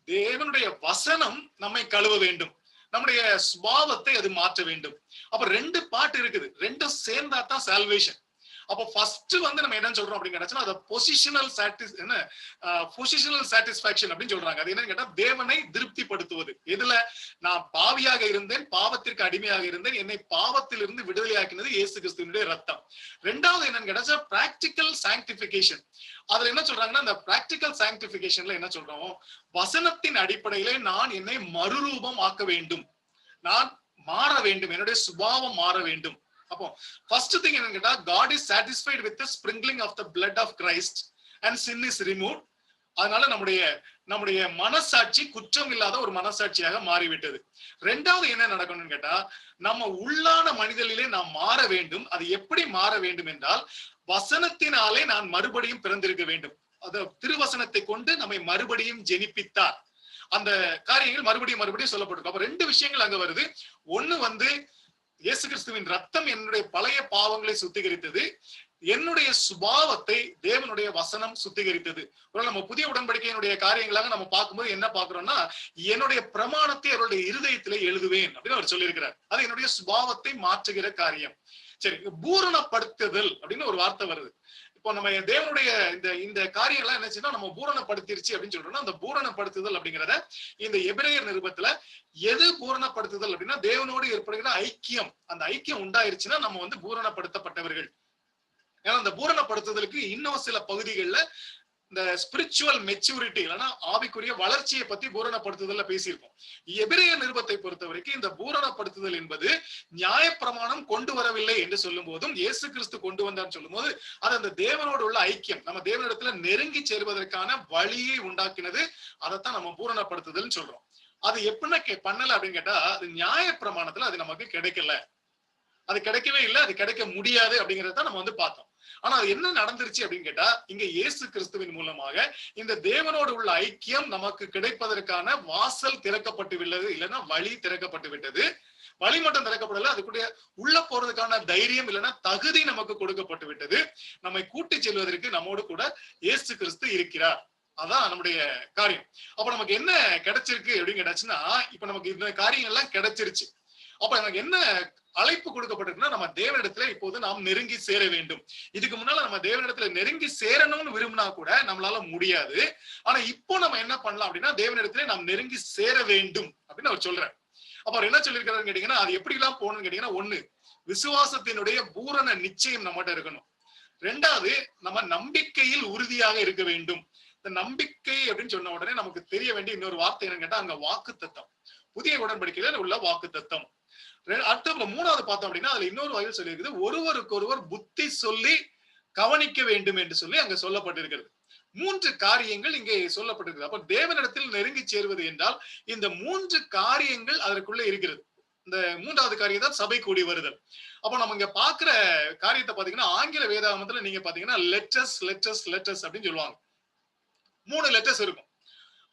தேவனுடைய வசனம் நம்மை கழுவ வேண்டும். நம்முடைய சுபாவத்தை அது மாற்ற வேண்டும். அப்ப 2 பார்ட் இருக்குது. 2 சேர்ந்தா தான் சால்வேஷன். அப்போ ஃபர்ஸ்ட் நம்ம என்ன சொல்றோம் அப்படின்னு கேட்டாச்சுன்னா, அது பொசிஷனல் சாட்டிஸ்பாக்சன் அப்படின்னு சொல்றாங்க. அது என்னன்னு கேட்டா, தேவனை திருப்திப்படுத்துவது. எதுல? நான் பாவியாக இருந்தேன், பாவத்திற்கு அடிமையாக இருந்தேன், என்னை பாவத்திலிருந்து விடுதலையாக்கினது இயேசு கிறிஸ்துவினுடைய ரத்தம். 2வது என்னன்னு கேட்டா, பிராக்டிக்கல் சாங்டிபிகேஷன். அதுல என்ன சொல்றாங்கன்னா, இந்த பிராக்டிக்கல் சாங்டிபிகேஷன்ல என்ன சொல்றோம், வசனத்தின் அடிப்படையிலே நான் என்னை மறுரூபம் ஆக்க வேண்டும், நான் மாற வேண்டும், என்னுடைய சுபாவம் மாற வேண்டும். அப்போ ஃபர்ஸ்ட் திங் என்னன்னு கேட்டா, God is satisfied with the sprinkling of the blood of Christ and sin is removed. அதனால நம்முடைய மனசாட்சி குற்றம் இல்லாத ஒரு மனசாட்சியாக மாறிவிட்டது. 2வது என்ன நடக்கணும்னு கேட்டா, நம்ம உள்ளான மனிதனிலே நாம் மாற வேண்டும். அது எப்படி மாற வேண்டும் என்றால், வசனத்தினாலே நான் மறுபடியும் பிறந்திருக்க வேண்டும். அது திருவசனத்தை கொண்டு நம்மை மறுபடியும் ஜெனிப்பித்தார். அந்த காரியங்கள் மறுபடியும் சொல்லப்பட்டிருக்கு. அப்ப 2 விஷயங்கள் அங்க வருது. ஒண்ணு இயேசு கிறிஸ்துவின் ரத்தம் என்னுடைய பழைய பாவங்களை சுத்திகரித்தது, என்னுடைய சுபாவத்தை தேவனுடைய வசனம் சுத்திகரித்தது. நம்ம புதிய உடன்படிக்கையினுடைய காரியங்களாக நம்ம பார்க்கும்போது என்ன பார்க்கிறோம்னா, என்னுடைய பிரமாணத்தை அவருடைய இருதயத்திலே எழுதுவேன் அப்படின்னு அவர் சொல்லியிருக்கிறார். அது என்னுடைய சுபாவத்தை மாற்றுகிற காரியம். சரி, பூரணப்படுத்துதல் அப்படின்னு ஒரு வார்த்தை வருது. இப்போ நம்ம தேவனுடைய இந்த இந்த காரியங்கள்லாம் என்னச்சுன்னா நம்ம பூரணப்படுத்திருச்சு அப்படின்னு சொல்றோம்னா, அந்த பூரணப்படுத்துதல் அப்படிங்கிறத இந்த எபிரேயர் நிருபத்துல எது பூரணப்படுத்துதல் அப்படின்னா, தேவனோடு ஏற்படுகிற ஐக்கியம். அந்த ஐக்கியம் உண்டாயிருச்சுன்னா நம்ம வந்து பூரணப்படுத்தப்பட்டவர்கள். ஏன்னா அந்த பூரணப்படுத்துதலுக்கு இன்னும் சில பகுதிகளில் இந்த ஸ்பிரிச்சுவல் மெச்சூரிட்டி இல்லைன்னா ஆவிக்குரிய வளர்ச்சியை பத்தி பூரணப்படுத்துதல்ல பேசியிருக்கோம். எபிரேய நிருபத்தை பொறுத்த வரைக்கும் இந்த பூரணப்படுத்துதல் என்பது நியாயப்பிரமாணம் கொண்டு வரவில்லை என்று சொல்லும் போதும், இயேசு கிறிஸ்து கொண்டு வந்தான்னு சொல்லும் போது, அது அந்த தேவனோடு உள்ள ஐக்கியம், நம்ம தேவனிடத்துல நெருங்கி சேருவதற்கான வழியை உண்டாக்கினது. அதைத்தான் நம்ம பூரணப்படுத்துதல்னு சொல்றோம். அது எப்படின்னா பண்ணல அப்படின்னு கேட்டா, அது நியாயப்பிரமாணத்துல அது நமக்கு கிடைக்கல, அது கிடைக்கவே இல்லை, அது கிடைக்க முடியாது அப்படிங்கறத நம்ம வந்து பார்த்தோம். ஆனா அது என்ன நடந்துருச்சு அப்படின்னு கேட்டா, இங்க இயேசு கிறிஸ்துவின் மூலமாக இந்த தேவனோடு உள்ள ஐக்கியம் நமக்கு கிடைப்பதற்கான வாசல் திறக்கப்பட்டு விட்டது, இல்லைன்னா வழி திறக்கப்பட்டு விட்டது. வழி மட்டும் திறக்கப்படல, அதுக்குடைய உள்ள போறதுக்கான தைரியம் இல்லைன்னா தகுதி நமக்கு கொடுக்கப்பட்டு விட்டது. நம்மை கூட்டி செல்வதற்கு நம்மோடு கூட இயேசு கிறிஸ்து இருக்கிறார். அதான் நம்முடைய காரியம். அப்ப நமக்கு என்ன கிடைச்சிருக்கு அப்படின்னு கேட்டாச்சுன்னா, இப்ப நமக்கு இந்த காரியங்கள் எல்லாம் கிடைச்சிருச்சு. அப்ப நமக்கு என்ன அழைப்பு கொடுக்கப்பட்டிருக்குன்னா, நம்ம தேவனிடத்துல இப்போது நாம் நெருங்கி சேர வேண்டும். இதுக்கு முன்னால நம்ம தேவனிடத்துல நெருங்கி சேரணும்னு விரும்பினா கூட நம்மளால முடியாது. ஆனா இப்போ நம்ம என்ன பண்ணலாம் அப்படின்னா, தேவனிடத்துல நாம் நெருங்கி சேர வேண்டும் அப்படின்னு அவர் சொல்றார். அப்ப அவர் என்ன சொல்லியிருக்காருன்னு கேட்டீங்கன்னா, அது எப்படி எல்லாம் போகணும்னு கேட்டீங்கன்னா, ஒண்ணு, விசுவாசத்தினுடைய பூரண நிச்சயம் நம்மகிட்ட இருக்கணும். ரெண்டாவது, நம்ம நம்பிக்கையில் உறுதியாக இருக்க வேண்டும். இந்த நம்பிக்கை அப்படின்னு சொன்ன உடனே நமக்கு தெரிய வேண்டிய இன்னொரு வார்த்தை என்னன்னு கேட்டா, அங்க வாக்கு தத்தம், புதிய உடன்படிக்கையில உள்ள வாக்கு தத்தம். அடுத்த மூணாவது பார்த்தோம் அப்படின்னா, அதுல இன்னொரு வகையில் சொல்லியிருக்குது, ஒருவருக்கொருவர் புத்தி சொல்லி கவனிக்க வேண்டும் என்று சொல்லி அங்க சொல்லப்பட்டிருக்கிறது. 3 காரியங்கள் இங்கே சொல்லப்பட்டிருக்கிறது. அப்ப தேவனிடத்தில் நெருங்கி சேருவது என்றால் இந்த 3 காரியங்கள் அதற்குள்ள இருக்கிறது. இந்த 3வது காரியம் தான் சபை கூடி வருதல். அப்ப நம்ம இங்க பாக்குற காரியத்தை பாத்தீங்கன்னா, ஆங்கில வேதாகமத்துல நீங்க பாத்தீங்கன்னா லெட்டர்ஸ் லெட்டர்ஸ் லெட்டர்ஸ் அப்படின்னு சொல்லுவாங்க. 3 லெட்டர்ஸ் இருக்கும்.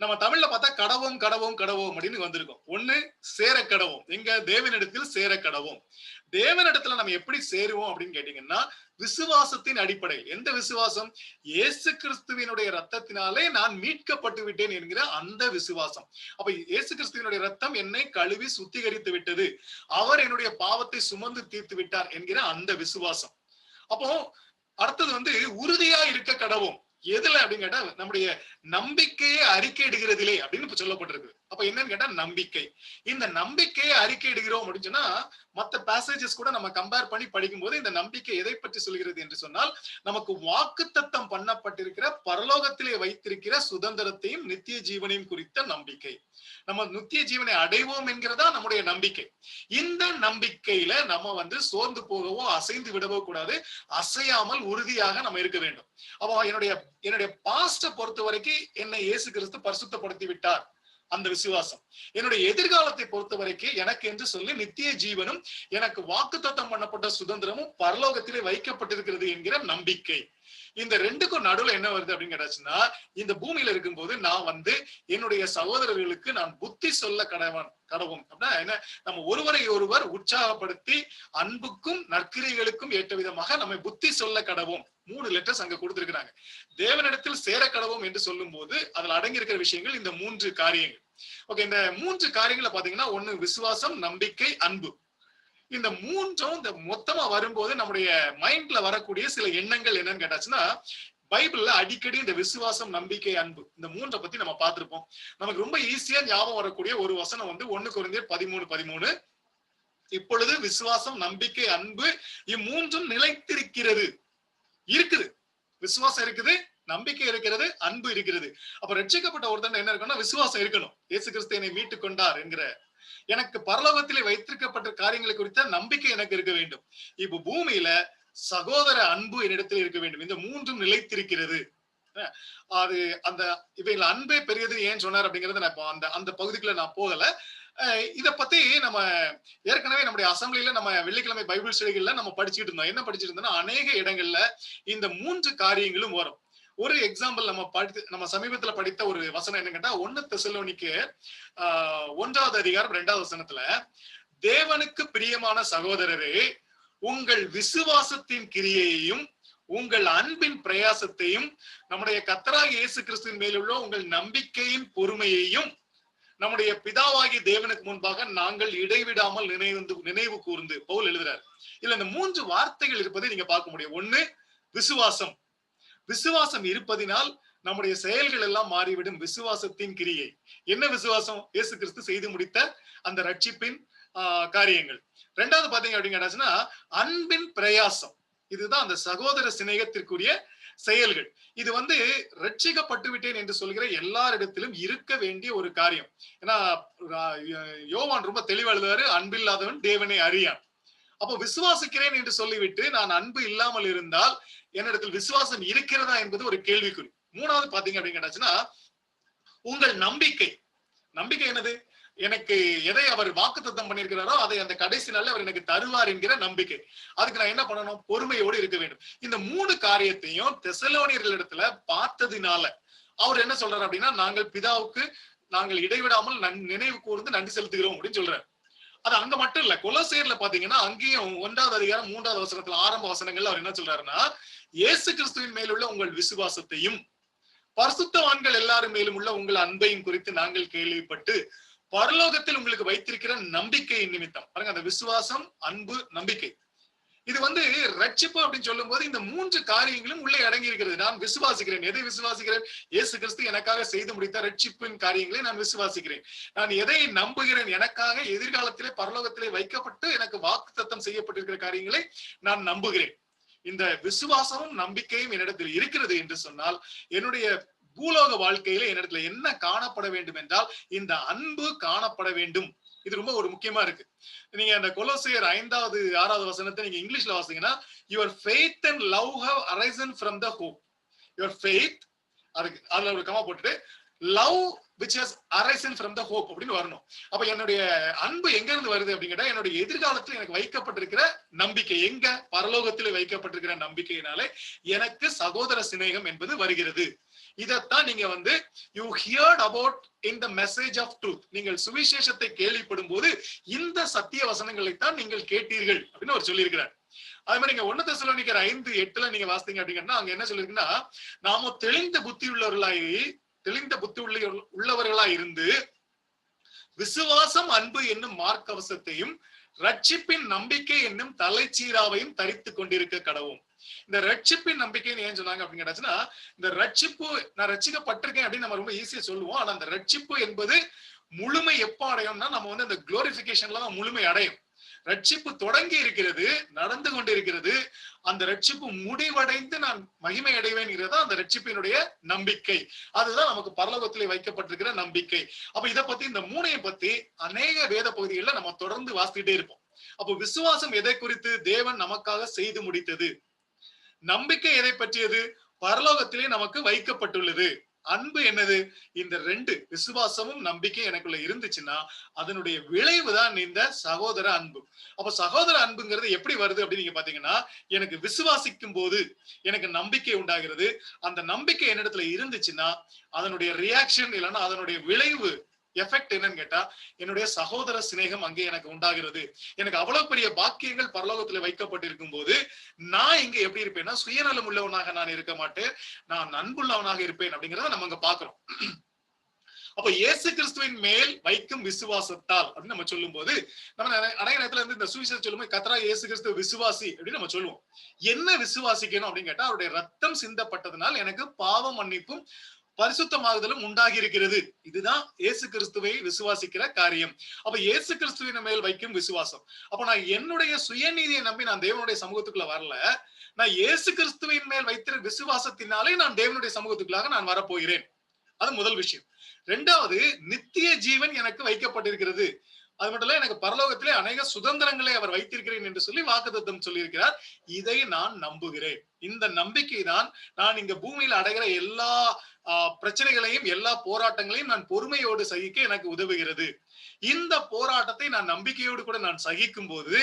நம்ம தமிழ்ல பார்த்தா கடவோம் கடவோம் கடவோம் அப்படின்னு வந்திருக்கும். ஒண்ணு, சேர கடவோம். எங்க தேவனிடத்தில் சேர கடவோம். தேவனிடத்துல நம்ம எப்படி சேருவோம் அப்படின்னு கேட்டீங்கன்னா, விசுவாசத்தின் அடிப்படையில். எந்த விசுவாசம்? இயேசு கிறிஸ்துவினுடைய ரத்தத்தினாலே நான் மீட்கப்பட்டு விட்டேன் என்கிற அந்த விசுவாசம். அப்ப இயேசு கிறிஸ்துவினுடைய ரத்தம் என்னை கழுவி சுத்திகரித்து விட்டது, அவர் என்னுடைய பாவத்தை சுமந்து தீர்த்து விட்டார் என்கிற அந்த விசுவாசம். அப்போ அடுத்தது வந்து உறுதியா இருக்க கடவோம். எதுல அப்படின்னு கேட்டா, நம்முடைய நம்பிக்கையை அறிக்கையிடுகிறதிலே அப்படின்னு சொல்லப்பட்டிருக்கு. அப்ப என்னன்னு கேட்டா நம்பிக்கை. இந்த நம்பிக்கையை அறிக்கையிடுகிறோம் அப்படின்னு சொன்னா, மற்ற பேசேஜஸ் கூட நம்ம கம்பேர் பண்ணி படிக்கும் போது இந்த நம்பிக்கை எதை பற்றி சொல்கிறது என்று சொன்னால், நமக்கு வாக்குத்தத்தம் பண்ணப்பட்டிருக்கிற பரலோகத்திலே வைத்திருக்கிற சுதந்திரத்தையும் நித்திய ஜீவனையும் குறித்த நம்பிக்கை. நம்ம நித்திய ஜீவனை அடைவோம் என்கிறதா நம்முடைய நம்பிக்கை. இந்த நம்பிக்கையில நம்ம வந்து சோர்ந்து போகவோ அசைந்து விடவோ கூடாது. அசையாமல் உறுதியாக நம்ம இருக்க வேண்டும். அப்போ என்னுடைய பாஸ்ட பொறுத்த வரைக்கும் என்னை இயேசு கிறிஸ்து பரிசுத்தப்படுத்தி விட்டார், அந்த விசுவாசம். என்னுடைய எதிர்காலத்தை பொறுத்த வரைக்கும் எனக்கு என்று சொல்லி நித்திய ஜீவனும் எனக்கு வாக்குத்தத்தம் பண்ணப்பட்ட சுதந்திரமும் பரலோகத்திலே வைக்கப்பட்டிருக்கிறது என்கிற நம்பிக்கை. இந்த ரெண்டுக்கும் நடுவுல என்ன வருது அப்படின்னு கேட்டாச்சுன்னா, இந்த பூமியில இருக்கும்போது நான் வந்து என்னுடைய சகோதரர்களுக்கு நான் புத்தி சொல்ல கடவும் அப்படின்னா என்ன, நம்ம ஒருவரை ஒருவர் உற்சாகப்படுத்தி அன்புக்கும் நற்கிரிகளுக்கும் ஏற்ற விதமாக நம்ம புத்தி சொல்ல கடவும். 3 லெட்டர்ஸ் அங்க கொடுத்திருக்கிறாங்க. தேவனிடத்தில் சேர கடவும் என்று சொல்லும் போது அதுல அடங்கி இருக்கிற விஷயங்கள் இந்த 3 காரியங்கள். ஓகே, இந்த 3 காரியங்களை பாத்தீங்கன்னா, ஒண்ணு விசுவாசம், நம்பிக்கை, அன்பு. இந்த 3ம் இந்த மொத்தமா வரும்போது நம்முடைய மைண்ட்ல வரக்கூடிய சில எண்ணங்கள் என்னன்னு கேட்டாச்சுன்னா, பைபிள்ல அடிக்கடி இந்த விசுவாசம், நம்பிக்கை, அன்பு இந்த 3 பத்தி நம்ம பார்த்திருப்போம். நமக்கு ரொம்ப ஈஸியா ஞாபகம் வரக்கூடிய ஒரு வசனம் வந்து 1 கொரிந்தியர் 13:13. இப்பொழுது விசுவாசம், நம்பிக்கை, அன்பு இம்மூன்றும் நிலைத்திருக்கிறது. இருக்குது, விசுவாசம் இருக்குது, நம்பிக்கை இருக்கிறது, அன்பு இருக்கிறது. அப்ப ரட்சிக்கப்பட்ட ஒருத்தன் என்ன இருக்கணும்னா விசுவாசம் இருக்கணும். இயேசு கிறிஸ்து என்னை மீட்டுக் கொண்டார் என்கிற எனக்கு பரலோகத்திலே வைத்திருக்கப்பட்ட காரியங்களை குறித்த நம்பிக்கை எனக்கு இருக்க வேண்டும். இப்ப பூமியில சகோதர அன்பு என்னிடத்தில் இருக்க வேண்டும். இந்த 3ம் நிலைத்திருக்கிறது. அது அந்த இவைகள் அன்பே பெரியது ஏன் சொன்னார் அப்படிங்கறது நான் அந்த பகுதிக்குள்ள நான் போகல. இத பத்தி நம்ம ஏற்கனவே நம்முடைய அசம்பிளில நம்ம வெள்ளிக்கிழமை பைபிள் ஸ்டடிகள்ல நம்ம படிச்சுட்டு இருந்தோம். என்ன படிச்சுட்டு இருந்தோம்னா, அநேக இடங்கள்ல இந்த 3 காரியங்களும் வரும். ஒரு எக்ஸாம்பிள் நம்ம சமீபத்துல படித்த ஒரு வசனம் என்ன கேட்டா, 1 தெசலோனிக்கேயர் 1வது அதிகாரம் 2வது வசனத்துல, தேவனுக்கு பிரியமான சகோதரரே, உங்கள் விசுவாசத்தின் கிரியையையும் உங்கள் அன்பின் பிரயாசத்தையும் நம்முடைய கர்த்தராகிய இயேசு கிறிஸ்துவின் மேலுள்ள உங்கள் நம்பிக்கையின் பொறுமையையும் நம்முடைய பிதாவாகி தேவனுக்கு முன்பாக நாங்கள் இடைவிடாமல் நினைவு கூர்ந்து பவுல் எழுதுறார். இல்ல இந்த 3 வார்த்தைகள் இருப்பதை நீங்க பார்க்க முடியும். 1 விசுவாசம், விசுவாசம் இருப்பதினால் நம்முடைய செயல்கள் எல்லாம் மாறிவிடும். விசுவாசத்தின் கிரியை என்ன? விசுவாசம் இயேசு கிறிஸ்து செய்து முடித்த அந்த ரட்சிப்பின் காரியங்கள். ரெண்டாவது பாத்தீங்க அப்படின்னா அன்பின் பிரயாசம். இதுதான் அந்த சகோதர சிநேகத்திற்குரிய செயல்கள். இது ரட்சிக்கப்பட்டு விட்டேன் என்று சொல்கிற எல்லாரிடத்திலும் இருக்க வேண்டிய ஒரு காரியம். ஏன்னா யோவான் ரொம்ப தெளிவா எழுதுவாரு, அன்பில்லாதவன் தேவனை அறியான். அப்போ விசுவாசிக்கிறேன் என்று சொல்லிவிட்டு நான் அன்பு இல்லாமல் இருந்தால் என்னிடத்தில் விசுவாசம் இருக்கிறதா என்பது ஒரு கேள்விக்குறி. மூணாவது பாத்தீங்க அப்படின்னு உங்கள் நம்பிக்கை. நம்பிக்கை என்னது? எனக்கு எதை அவர் வாக்குத்தத்தம் பண்ணியிருக்கிறாரோ அதை அந்த கடைசி நாள்ல அவர் எனக்கு தருவார் என்கிற நம்பிக்கை. அதுக்கு நான் என்ன பண்ணணும்? பொறுமையோடு இருக்க வேண்டும். இந்த மூணு காரியத்தையும் தெசலோனியர்களிடத்துல பார்த்ததினால அவர் என்ன சொல்றாரு அப்படின்னா, நாங்கள் பிதாவுக்கு நாங்கள் இடைவிடாமல் நினைவு கூர்ந்து நன்றி செலுத்துகிறோம் அப்படின்னு சொல்றாரு. அது அங்க மட்டும் இல்ல, கொலோசையர்ல பாத்தீங்கன்னா அங்கேயும் 1வது அதிகாரம் 3வது வசனத்துல ஆரம்ப வசனங்கள்ல அவர் என்ன சொல்றாருன்னா, இயேசு கிறிஸ்துவின் மேலுள்ள உங்கள் விசுவாசத்தையும் பரிசுத்தவான்கள் எல்லாரும் மேலும் உள்ள உங்கள் அன்பையும் குறித்து நாங்கள் கேள்விப்பட்டு பரலோகத்தில் உங்களுக்கு வைத்திருக்கிற நம்பிக்கையின் நிமித்தம். பாருங்க, அந்த விசுவாசம், அன்பு, நம்பிக்கை. இது ரட்சிப்பு அப்படின்னு சொல்லும் போது இந்த மூன்று காரியங்களும் உள்ளே அடங்கி இருக்கிறது. நான் விசுவாசிக்கிறேன். எதை விசுவாசிக்கிறேன்? இயேசு கிறிஸ்து எனக்காக செய்து முடித்த ரட்சிப்பின் காரியங்களை நான் விசுவாசிக்கிறேன். நான் எதை நம்புகிறேன்? எனக்காக எதிர்காலத்திலே பரலோகத்திலே வைக்கப்பட்டு எனக்கு வாக்குத்தத்தம் செய்யப்பட்டிருக்கிற காரியங்களை நான் நம்புகிறேன். இந்த விசுவாசமும் நம்பிக்கையும் என்னிடத்தில் இருக்கிறது என்று சொன்னால் என்னுடைய பூலோக வாழ்க்கையில என்னிடத்துல என்ன காணப்பட வேண்டும் என்றால் இந்த அன்பு காணப்பட வேண்டும். இது ரொம்ப ஒரு முக்கியமா இருக்கு. நீங்க அந்த கொலோசியர் 5வது 6வது வசனத்தை நீங்க இங்கிலீஷ்ல வாசிங்கன்னா, your faith and love have arisen from the hope. your faith, அதுல ஒரு கமா போட்டுட்டு love which has arisen from the hope அப்படின்னு வரணும். அப்ப என்னுடைய அன்பு எங்க இருந்து வருது அப்படின்னு கேட்டா, என்னுடைய எதிர்காலத்தில் எனக்கு வைக்கப்பட்டிருக்கிற நம்பிக்கை. எங்க? பரலோகத்தில் வைக்கப்பட்டிருக்கிற நம்பிக்கையினாலே எனக்கு சகோதர சிநேகம் என்பது வருகிறது. இதத்தான் நீங்க you heard about in the message of truth. நீங்கள் சுவிசேஷத்தை கேள்விப்படும் போது இந்த சத்திய வசனங்களை தான் நீங்கள் கேட்டீர்கள் அப்படின்னு அவர் சொல்லியிருக்கிறார். அதே மாதிரி நீங்க 1 தெசலோனிக்கர் 5:8 நீங்க வாசித்தீங்க அப்படின்னா அங்க என்ன சொல்லிருக்குன்னா, நாம தெளிந்த புத்தி உள்ளவர்களாய் இருந்து விசுவாசம், அன்பு என்னும் மார்க்கவசத்தையும் ரட்சிப்பின் நம்பிக்கை என்னும் தலைச்சீராவையும் தரித்து கொண்டிருக்க கடவும். இந்த ரட்சிப்பின் நம்பிக்கைன்னு ஏன் சொன்னாங்க அப்படின்னு கேட்டாச்சுன்னா, இந்த ரட்சிப்பு, நான் ரட்சிக்கப்பட்டிருக்கேன் அப்படின்னு நம்ம ரொம்ப ஈஸியா சொல்லுவோம். ஆனா அந்த ரட்சிப்பு என்பது முழுமை எப்ப அடையும்னா, நம்ம அந்த குளோரிபிகேஷன்ல தான் முழுமை அடையும். ரட்சிப்பு தொடங்கி இருக்கிறது, நடந்து கொண்டிருக்கிறது. அந்த ரட்சிப்பு முடிவடைந்து நான் மகிமை அடைவேன்ங்கிறதா அந்த ரட்சிப்பினுடைய நம்பிக்கை. அதுதான் நமக்கு பரலோகத்திலே வைக்கப்பட்டிருக்கிற நம்பிக்கை. அப்ப இதை பத்தி, இந்த மூணையும் பத்தி அநேக வேத பகுதிகளில் நம்ம தொடர்ந்து வாசிக்கிட்டே இருப்போம். அப்போ விசுவாசம் எதை குறித்து? தேவன் நமக்காக செய்து முடித்தது. நம்பிக்கை எதை பற்றியது? பரலோகத்திலே நமக்கு வைக்கப்பட்டுள்ளது. அன்பு என்னது? இந்த ரெண்டு, விசுவாசமும் நம்பிக்கை எனக்குள்ள இருந்துச்சுன்னா அதனுடைய விளைவுதான் இந்த சகோதர அன்பு. அப்ப சகோதர அன்புங்கிறது எப்படி வருது அப்படின்னு நீங்க பாத்தீங்கன்னா, எனக்கு விசுவாசிக்கும் போது எனக்கு நம்பிக்கை உண்டாகிறது. அந்த நம்பிக்கை என்னிடத்துல இருந்துச்சுன்னா அதனுடைய ரியாக்ஷன் இல்லைன்னா அதனுடைய விளைவு எஃபெக்ட் என்னன்னு கேட்டா, என்னுடைய சகோதர சிநேகம் அங்கே எனக்கு உண்டாகிறது. எனக்கு அவ்வளவு பெரிய பாக்கியங்கள் பரலோகத்துல வைக்கப்பட்டிருக்கும் போது நான் இங்க எப்படி இருப்பேன்னா, சுயநலம் உள்ளவனாக நான் இருக்க மாட்டேன், நான் அன்புள்ளவனாக இருப்பேன் அப்படிங்கிறத நம்ம அங்க பாக்குறோம். அப்ப இயேசு கிறிஸ்துவின் மேல் வைக்கும் விசுவாசத்தால் அப்படின்னு நம்ம சொல்லும் போது, நம்ம அநேக நேரத்துல இந்த சுவிசேஷம் சொல்லும் போது கர்த்தராகிய இயேசு கிறிஸ்து விசுவாசி அப்படின்னு நம்ம சொல்லுவோம். என்ன விசுவாசிக்கணும் அப்படின்னு கேட்டா, அவருடைய ரத்தம் சிந்தப்பட்டதனால் எனக்கு பாவ மன்னிப்பும் பரிசுத்தமாகுதலும் உண்டாகி இருக்கிறது. இதுதான் இயேசு கிறிஸ்துவை விசுவாசிக்கிற காரியம். அப்ப இயேசு கிறிஸ்துவின் மேல் வைக்கும் விசுவாசம். அப்ப நான் என்னுடைய சுயநீதியை நம்பி நான் தேவனுடைய சமூகத்துக்குள்ள வரல. நான் இயேசு கிறிஸ்துவின் மேல் வைத்திருக்கிற விசுவாசத்தினாலே நான் தேவனுடைய சமூகத்துக்குள்ளாக நான் வரப்போகிறேன். அது முதல் விஷயம். இரண்டாவது, நித்திய ஜீவன் எனக்கு வைக்கப்பட்டிருக்கிறது. அது மட்டும் இல்ல, எனக்கு பரலோகத்திலே அநேக சுதந்திரங்களை அவர் வைத்திருக்கிறேன் என்று சொல்லி வாக்குத்தத்தம் சொல்லியிருக்கிறார். இதை நான் நம்புகிறேன். இந்த நம்பிக்கை தான் நான் இங்க பூமியில அடைகிற எல்லா பிரச்சனைகளையும் எல்லா போராட்டங்களையும் நான் பொறுமையோடு சகிக்க எனக்கு உதவுகிறது. இந்த போராட்டத்தை நான் நம்பிக்கையோடு கூட நான் சகிக்கும் போது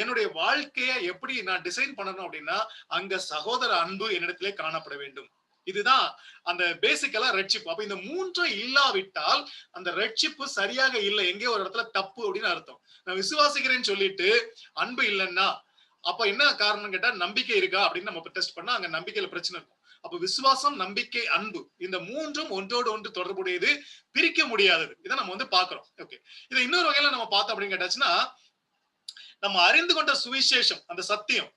என்னுடைய வாழ்க்கையை எப்படி நான் டிசைன் பண்ணணும் அப்படின்னா, அங்க சகோதர அன்பு என்னிடத்திலே காணப்பட வேண்டும். இதுதான் அந்த பேசிக்கலா ரட்சிப்பு. அப்ப இந்த மூன்றும் இல்லாவிட்டால் அந்த ரட்சிப்பு சரியாக இல்லை, எங்கேயோ ஒரு இடத்துல தப்பு அப்படின்னு அர்த்தம். நான் விசுவாசிக்கிறேன்னு சொல்லிட்டு அன்பு இல்லைன்னா அப்ப என்ன காரணம் கேட்டா, நம்பிக்கை இருக்கா அப்படின்னு நம்ம டெஸ்ட் பண்ணா அங்க நம்பிக்கையில பிரச்சனை இருக்கும். அப்ப விசுவாசம், நம்பிக்கை, அன்பு, இந்த மூன்றும் ஒன்றோடு ஒன்று தொடர்புடையது, பிரிக்க முடியாதது. இதை நம்ம பாக்குறோம். ஓகே, இதை இன்னொரு வகையில நம்ம பார்த்தோம் அப்படின்னு கேட்டாச்சுன்னா, நம்ம அறிந்து கொண்ட சுவிசேஷம், அந்த சத்தியம்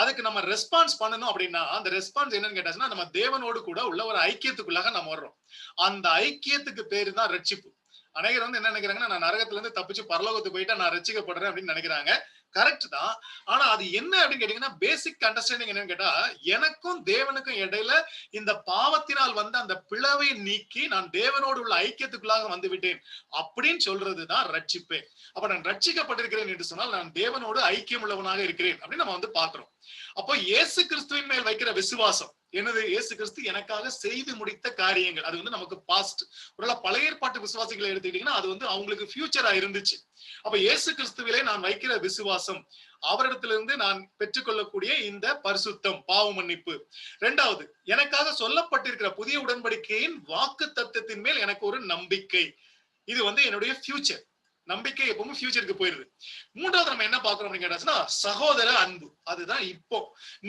அதுக்கு நம்ம ரெஸ்பான்ஸ் பண்ணணும் அப்படின்னா அந்த ரெஸ்பான்ஸ் என்னன்னு கேட்டாச்சுன்னா நம்ம தேவனோடு கூட உள்ள ஒரு ஐக்கியத்துக்குள்ளாக நம்ம வர்றோம். அந்த ஐக்கியத்துக்கு பேரு தான் ரட்சிப்பு. அநேகர் வந்து என்ன நினைக்கிறாங்கன்னா, நான் நரகத்துல இருந்து தப்பிச்சு பரலோகத்துக்கு போயிட்டா நான் ரட்சிக்கப்படுறேன் அப்படின்னு நினைக்கிறாங்க. கரெக்ட் தான். ஆனா அது என்ன அப்படின்னு கேட்டீங்கன்னா, பேசிக் அண்டர்ஸ்டாண்டிங் என்னன்னு கேட்டா, எனக்கும் தேவனுக்கும் இடையில இந்த பாவத்தினால் வந்த அந்த பிளவை நீக்கி நான் தேவனோடு உள்ள ஐக்கியத்துக்குள்ளாக வந்து விட்டேன் அப்படின்னு சொல்றதுதான் ரட்சிப்பே. அப்ப நான் ரட்சிக்கப்பட்டிருக்கிறேன் என்று சொன்னால் நான் தேவனோடு ஐக்கியம் உள்ளவனாக இருக்கிறேன் அப்படின்னு நம்ம வந்து பாக்குறோம். அப்போ இயேசு கிறிஸ்துவின் மேல் வைக்கிற விசுவாசம் என்னது? இயேசு கிறிஸ்து எனக்காக செய்து முடித்த காரியங்கள். அது வந்து நமக்கு பாஸ்ட். ஒருவேளை பழைய ஏற்பாட்டு விசுவாசிகளை எடுத்துக்கிட்டீங்கன்னா அது வந்து அவங்களுக்கு ஃபியூச்சரா இருந்துச்சு. அப்ப இயேசு கிறிஸ்துவிலே நான் வைக்கிற விசுவாசம், அவரிடத்திலிருந்து நான் பெற்றுக்கொள்ளக்கூடிய இந்த பரிசுத்தம், பாவ மன்னிப்பு. இரண்டாவது, எனக்காக சொல்லப்பட்டிருக்கிற புதிய உடன்படிக்கையின் வாக்கு தத்தத்தின் மேல் எனக்கு ஒரு நம்பிக்கை. இது வந்து என்னுடைய ஃபியூச்சர். நம்பிக்கை எப்பவும் ஃபியூச்சருக்கு போயிருது. மூன்றாவது நம்ம என்ன பாக்குறோம் அப்படின்னு கேட்டாச்சுன்னா சகோதர அன்பு. அதுதான் இப்போ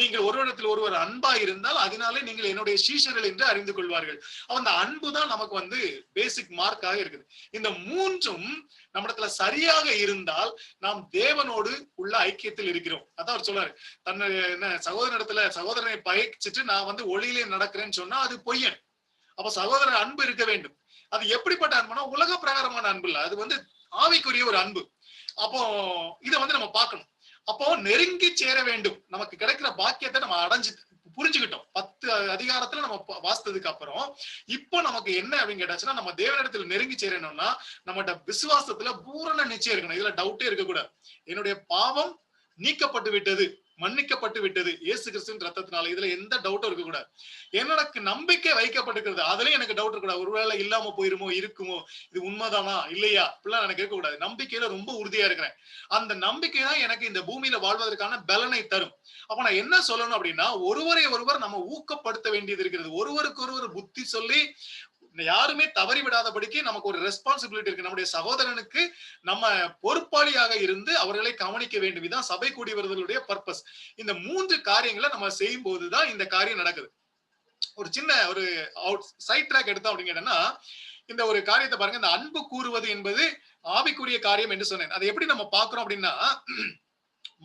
நீங்கள் ஒருவரிடத்தில் ஒருவர் அன்பா இருந்தால் அதனாலே நீங்கள் என்னுடைய சீஷர்கள் என்று அறிந்து கொள்வார்கள். அந்த அன்பு தான் நமக்கு வந்து பேசிக் மார்க்காக இருக்குது. இந்த மூன்றும் நம்மிடத்துல சரியாக இருந்தால் நாம் தேவனோடு உள்ள ஐக்கியத்தில் இருக்கிறோம். அதான் அவர் சொல்றாரு, தன்னை என்ன சகோதரனிடத்துல சகோதரனை பகைச்சிட்டு நான் வந்து ஒளியிலே நடக்கிறேன்னு சொன்னா அது பொய்யன். அப்ப சகோதர அன்பு இருக்க வேண்டும். அது எப்படிப்பட்ட அன்புனா உலக பிரகாரமான அன்பு இல்ல, அது வந்து ஆவிக்குரிய ஒரு அன்பு. அப்போ இதை வந்து நம்ம பார்க்கணும். அப்போ நெருங்கி சேர வேண்டும். நமக்கு கிடைக்கிற பாக்கியத்தை நம்ம அடைஞ்சு புரிஞ்சுக்கிட்டோம். 10 அதிகாரத்துல நம்ம வாசித்ததுக்கு அப்புறம் இப்போ நமக்கு என்ன அப்படின்னு கேட்டாச்சுன்னா நம்ம தேவனிடத்துல நெருங்கி சேரணும்னா நம்மகிட்ட விசுவாசத்துல பூரண நிச்சயம் இருக்கணும். இதுல டவுட்டே இருக்கக்கூடாது. என்னுடைய பாவம் நீக்கப்பட்டு விட்டது, மன்னிக்கப்பட்டு விட்டது இயேசு கிறிஸ்துவின் ரத்தத்தினால. இதுல எந்த டவுட்டும் இருக்க கூடாது. எனக்கு நம்பிக்கை வைக்கப்பட்டிருக்கிறது, அதுலயும் எனக்கு டவுட் இருக்க கூடாது. ஒருவேளை இல்லாம போயிருமோ, இருக்குமோ, இது உண்மைதானா இல்லையா இப்படிலாம் எனக்கு இருக்க கூடாது. நம்பிக்கையில ரொம்ப உறுதியா இருக்கிறேன். அந்த நம்பிக்கை தான் எனக்கு இந்த பூமியில வாழ்வதற்கான பலனை தரும். அப்ப நான் என்ன சொல்லணும் அப்படின்னா, ஒருவரை ஒருவர் நம்ம ஊக்கப்படுத்த வேண்டியது இருக்கிறது. ஒருவருக்கு ஒருவர் புத்தி சொல்லி யாருமே தவறி விடாதபடிக்கு நமக்கு ஒரு ரெஸ்பான்சிபிலிட்டி இருக்கு. நம்முடைய சகோதரனுக்கு நம்ம பொறுப்பாளியாக இருந்து அவர்களை கவனிக்க வேண்டும். இதுதான் சபை கூடி வருதலுடைய பர்பஸ். இந்த 3 காரியங்களை நம்ம செய்யும் போதுதான் இந்த காரியம் நடக்குது. ஒரு சின்ன ஒரு சைட் ட்ராக் எடுத்தோம் அப்படின்னு கேட்டோம்னா, இந்த ஒரு காரியத்தை பாருங்க. இந்த அன்பு கூறுவது என்பது ஆவிக்குரிய காரியம் என்று சொன்னேன். அதை எப்படி நம்ம பாக்குறோம் அப்படின்னா,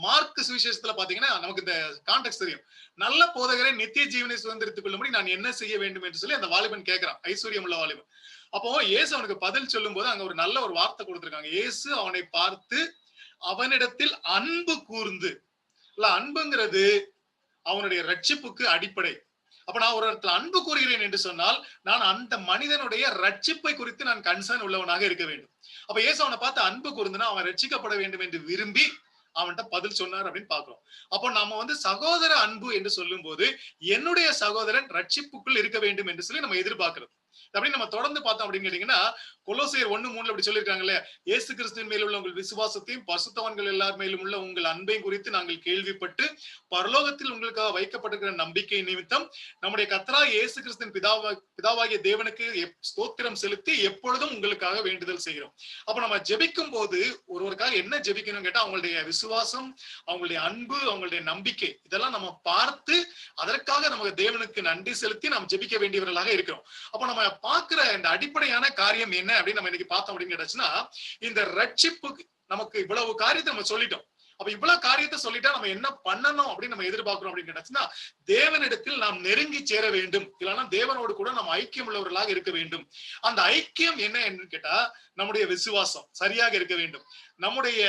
மார்க் சுவிசேஷத்துல பாத்தீங்கன்னா நமக்கு இந்த கான்டெக்ஸ்ட் தெரியும். நல்ல போதகரை நித்திய ஜீவனை சுதந்திரித்துக் கொள்ளும்படி நான் என்ன செய்ய வேண்டும் என்று சொல்லி அந்த வாலிபன் கேட்கிறான், ஐஸ்வர்யம் உள்ள வாலிபன். அப்போ இயேசு அவனுக்கு பதில் சொல்லும் போது அங்க ஒரு நல்ல ஒரு வார்த்தை கொடுத்திருக்காங்க. இயேசு அவனை பார்த்து அவனிடத்தில் அன்பு கூர்ந்து, இல்ல அன்புங்கிறது அவனுடைய ரட்சிப்புக்கு அடிப்படை. அப்ப நான் ஒரு இடத்துல அன்பு கூறுகிறேன் என்று சொன்னால் நான் அந்த மனிதனுடைய ரட்சிப்பை குறித்து நான் கன்சர்ன் உள்ளவனாக இருக்க வேண்டும். அப்ப இயேசு அவனை பார்த்து அன்பு கூர்ந்துனா அவன் ரட்சிக்கப்பட வேண்டும் என்று விரும்பி அவன்கிட்ட பதில் சொன்னார் அப்படின்னு பாக்குறோம். அப்போ நம்ம வந்து சகோதர அன்பு என்று சொல்லும் போது என்னுடைய சகோதரன் ரட்சிப்புக்குள் இருக்க வேண்டும் என்று சொல்லி நம்ம எதிர்பார்க்கிறோம். அப்படி நம்ம தொடர்ந்து பார்த்தோம் அப்படின்னு கேட்டீங்கன்னா, கொலோசியர் 1:3 அப்படி சொல்லியிருக்காங்கல்ல, இயேசு கிறிஸ்துவின் மேல் உள்ள உங்கள் விசுவாசத்தையும் பரிசுத்தவான்கள் எல்லார் மேலும் உள்ள உங்கள் அன்பையும் குறித்து நாங்கள் கேள்விப்பட்டு பரலோகத்தில் உங்களுக்காக வைக்கப்பட்டிருக்கிற நம்பிக்கை நிமித்தம் நம்முடைய கர்த்தராகிய இயேசு கிறிஸ்துவின் பிதாவாகிய தேவனுக்கு ஸ்தோத்திரம் செலுத்தி எப்பொழுதும் உங்களுக்காக வேண்டுதல் செய்கிறோம். அப்ப நம்ம ஜெபிக்கும் போது ஒருவருக்காக என்ன ஜெபிக்கணும் கேட்டா அவங்களுடைய விசுவாசம், அவங்களுடைய அன்பு, அவங்களுடைய நம்பிக்கை இதெல்லாம் நம்ம பார்த்து அதற்காக நமக்கு தேவனுக்கு நன்றி செலுத்தி நாம் ஜெபிக்க வேண்டியவர்களாக இருக்கிறோம். அப்ப நம்ம பாக்குற இந்த அடிப்படையான காரியம் என்ன அப்படின்னு நம்ம இன்னைக்கு பார்த்தோம் அப்படின்னு கேட்டாச்சுன்னா, இந்த ரட்சிப்புக்கு நமக்கு இவ்வளவு காரியத்தை நம்ம சொல்லிட்டோம். அப்ப இவ்வளவு காரியத்தை சொல்லிட்டா நம்ம என்ன பண்ணணும் அப்படின்னு நம்ம எதிர்பார்க்கிறோம் அப்படின்னு கேட்டாச்சுன்னா, தேவனிடத்தில் நாம் நெருங்கி சேர வேண்டும். இல்லைன்னா தேவனோடு கூட நம்ம ஐக்கியம் உள்ளவர்களாக இருக்க வேண்டும். அந்த ஐக்கியம் என்ன என்று கேட்டா நம்முடைய விசுவாசம் சரியாக இருக்க வேண்டும், நம்முடைய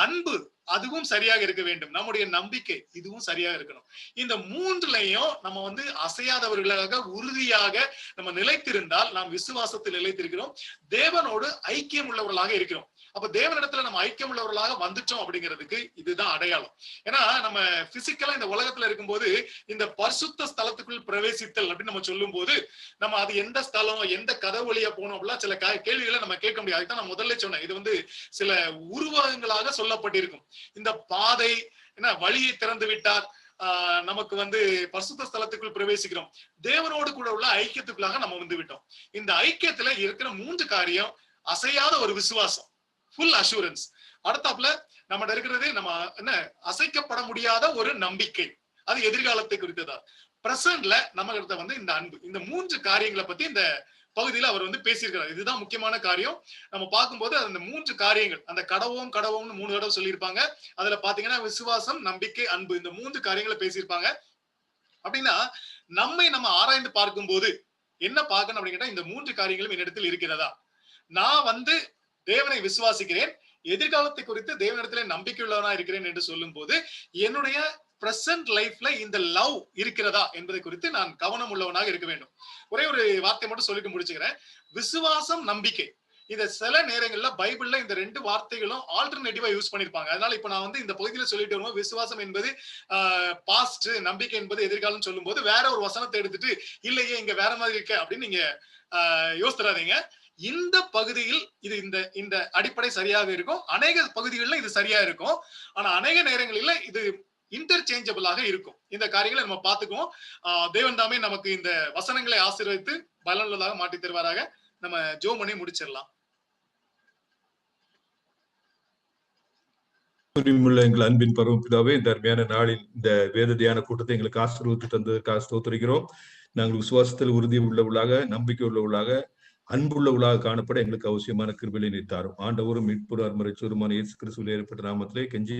அன்பு அதுவும் சரியாக இருக்க வேண்டும், நம்முடைய நம்பிக்கை இதுவும் சரியாக இருக்கணும். இந்த மூன்றுலையும் நம்ம வந்து அசையாதவர்களாக உறுதியாக நம்ம நிலைத்திருந்தால் நாம் விசுவாசத்தில் நிலைத்திருக்கிறோம், தேவனோடு ஐக்கியம் உள்ளவர்களாக இருக்கிறோம். அப்ப தேவனிடத்துல நம்ம ஐக்கியம் உள்ளவர்களாக வந்துட்டோம் அப்படிங்கிறதுக்கு இதுதான் அடையாளம். ஏன்னா நம்ம பிசிக்கலா இந்த உலகத்துல இருக்கும்போது இந்த பரிசுத்த ஸ்தலத்துக்குள் பிரவேசித்தல் அப்படின்னு நம்ம சொல்லும் போது நம்ம அது எந்த ஸ்தலம், எந்த கதவு வழியா போனோம் அப்படிலாம் சில கேள்விகளை நம்ம கேட்க முடியாது. அதுதான் நான் முதல்ல சொன்னேன், இது வந்து சில உருவகங்களாக சொல்லப்பட்டிருக்கும். இந்த பாதை என்ன வழியை திறந்து விட்டார், நமக்கு வந்து பரிசுத்த ஸ்தலத்துக்குள் பிரவேசிக்கிறோம், தேவனோடு கூட உள்ள ஐக்கியத்துக்குள்ளாக நம்ம வந்து விட்டோம். இந்த ஐக்கியத்துல இருக்கிற 3 காரியம், அசையாத ஒரு விசுவாசம், ஃபுல் அஷூரன்ஸ். அடுத்தாப்புல நம்ம இருக்கிறது நம்ம என்ன அசைக்கப்பட முடியாத ஒரு நம்பிக்கை, அது எதிர்காலத்தை குறித்ததா. பிரசன்ட்ல நம்ம வந்து இந்த அன்பு. இந்த 3 காரியங்களை பத்தி இந்த பகுதியில அவர் வந்து பேசியிருக்கிறார். இதுதான் முக்கியமான காரியம். நம்ம பார்க்கும்போது அந்த 3 காரியங்கள், அந்த கடவோம் கடவோம்னு 3 தடவை சொல்லியிருப்பாங்க. அதுல பாத்தீங்கன்னா விசுவாசம், நம்பிக்கை, அன்பு, இந்த 3 காரியங்களை பேசியிருப்பாங்க. அப்படின்னா நம்ம ஆராய்ந்து பார்க்கும்போது என்ன பார்க்கணும் அப்படின்னு கேட்டா, இந்த 3 காரியங்களும் என்னிடத்தில் இருக்கிறதா? நான் வந்து தேவனை விசுவாசிக்கிறேன், எதிர்காலத்தை குறித்து தேவனிடத்திலே நம்பிக்கை உள்ளவனா இருக்கிறேன் என்று சொல்லும் போது, என்னுடைய பிரசன்ட் லைஃப்ல இந்த லவ் இருக்கிறதா என்பதை குறித்து நான் கவனம் உள்ளவனாக இருக்க வேண்டும். ஒரே ஒரு வார்த்தை மட்டும் சொல்லிட்டு முடிச்சுக்கிறேன். விசுவாசம், நம்பிக்கை, இத சில நேரங்கள்ல பைபிள்ல இந்த 2 வார்த்தைகளும் ஆல்டர்னேட்டிவா யூஸ் பண்ணிருப்பாங்க. அதனால இப்ப நான் வந்து இந்த பகுதியில சொல்லிட்டு வருவோம், விசுவாசம் என்பது பாஸ்ட், நம்பிக்கை என்பது எதிர்காலம் சொல்லும் போது வேற ஒரு வசனத்தை எடுத்துட்டு இல்லையே இங்க வேற மாதிரி இருக்க அப்படின்னு நீங்க யோசித்துறாதீங்க. இந்த பகுதியில் இது இந்த அடிப்படை சரியாக இருக்கும். அநேக பகுதிகளில் இது சரியா இருக்கும். ஆனா அநேக நேரங்களில் இது இன்டர்சேஞ்சபிளாக இருக்கும். இந்த காரியங்களை நம்ம பார்த்துக்குவோம். தேவன் தாமே நமக்கு இந்த வசனங்களை ஆசீர்வதித்து பலனுள்ளதாக மாற்றி தருவாராக. நம்ம ஜெபம் பண்ணி முடிச்சிடலாம். எங்கள் அன்பின் பரமபிதாவே, இந்த அருமையான நாளில் இந்த வேத தியான கூட்டத்தை எங்களுக்கு ஆசீர்வதித்து தந்ததற்காக ஸ்தோத்திரிக்கிறோம். நாங்கள் விசுவாசத்தில் உறுதி உள்ளவர்களாக, நம்பிக்கை உள்ளவர்களாக, அன்புள்ளவர்களாக காணப்பட எங்களுக்கு அவசியமான கிருபையை நீர் தாரும். ஆண்டவரும் மீட்பும் அருமறைச்சோருமான இயேசு கிறிஸ்துவின் ஏற்பட்ட நாமத்திலே கெஞ்சி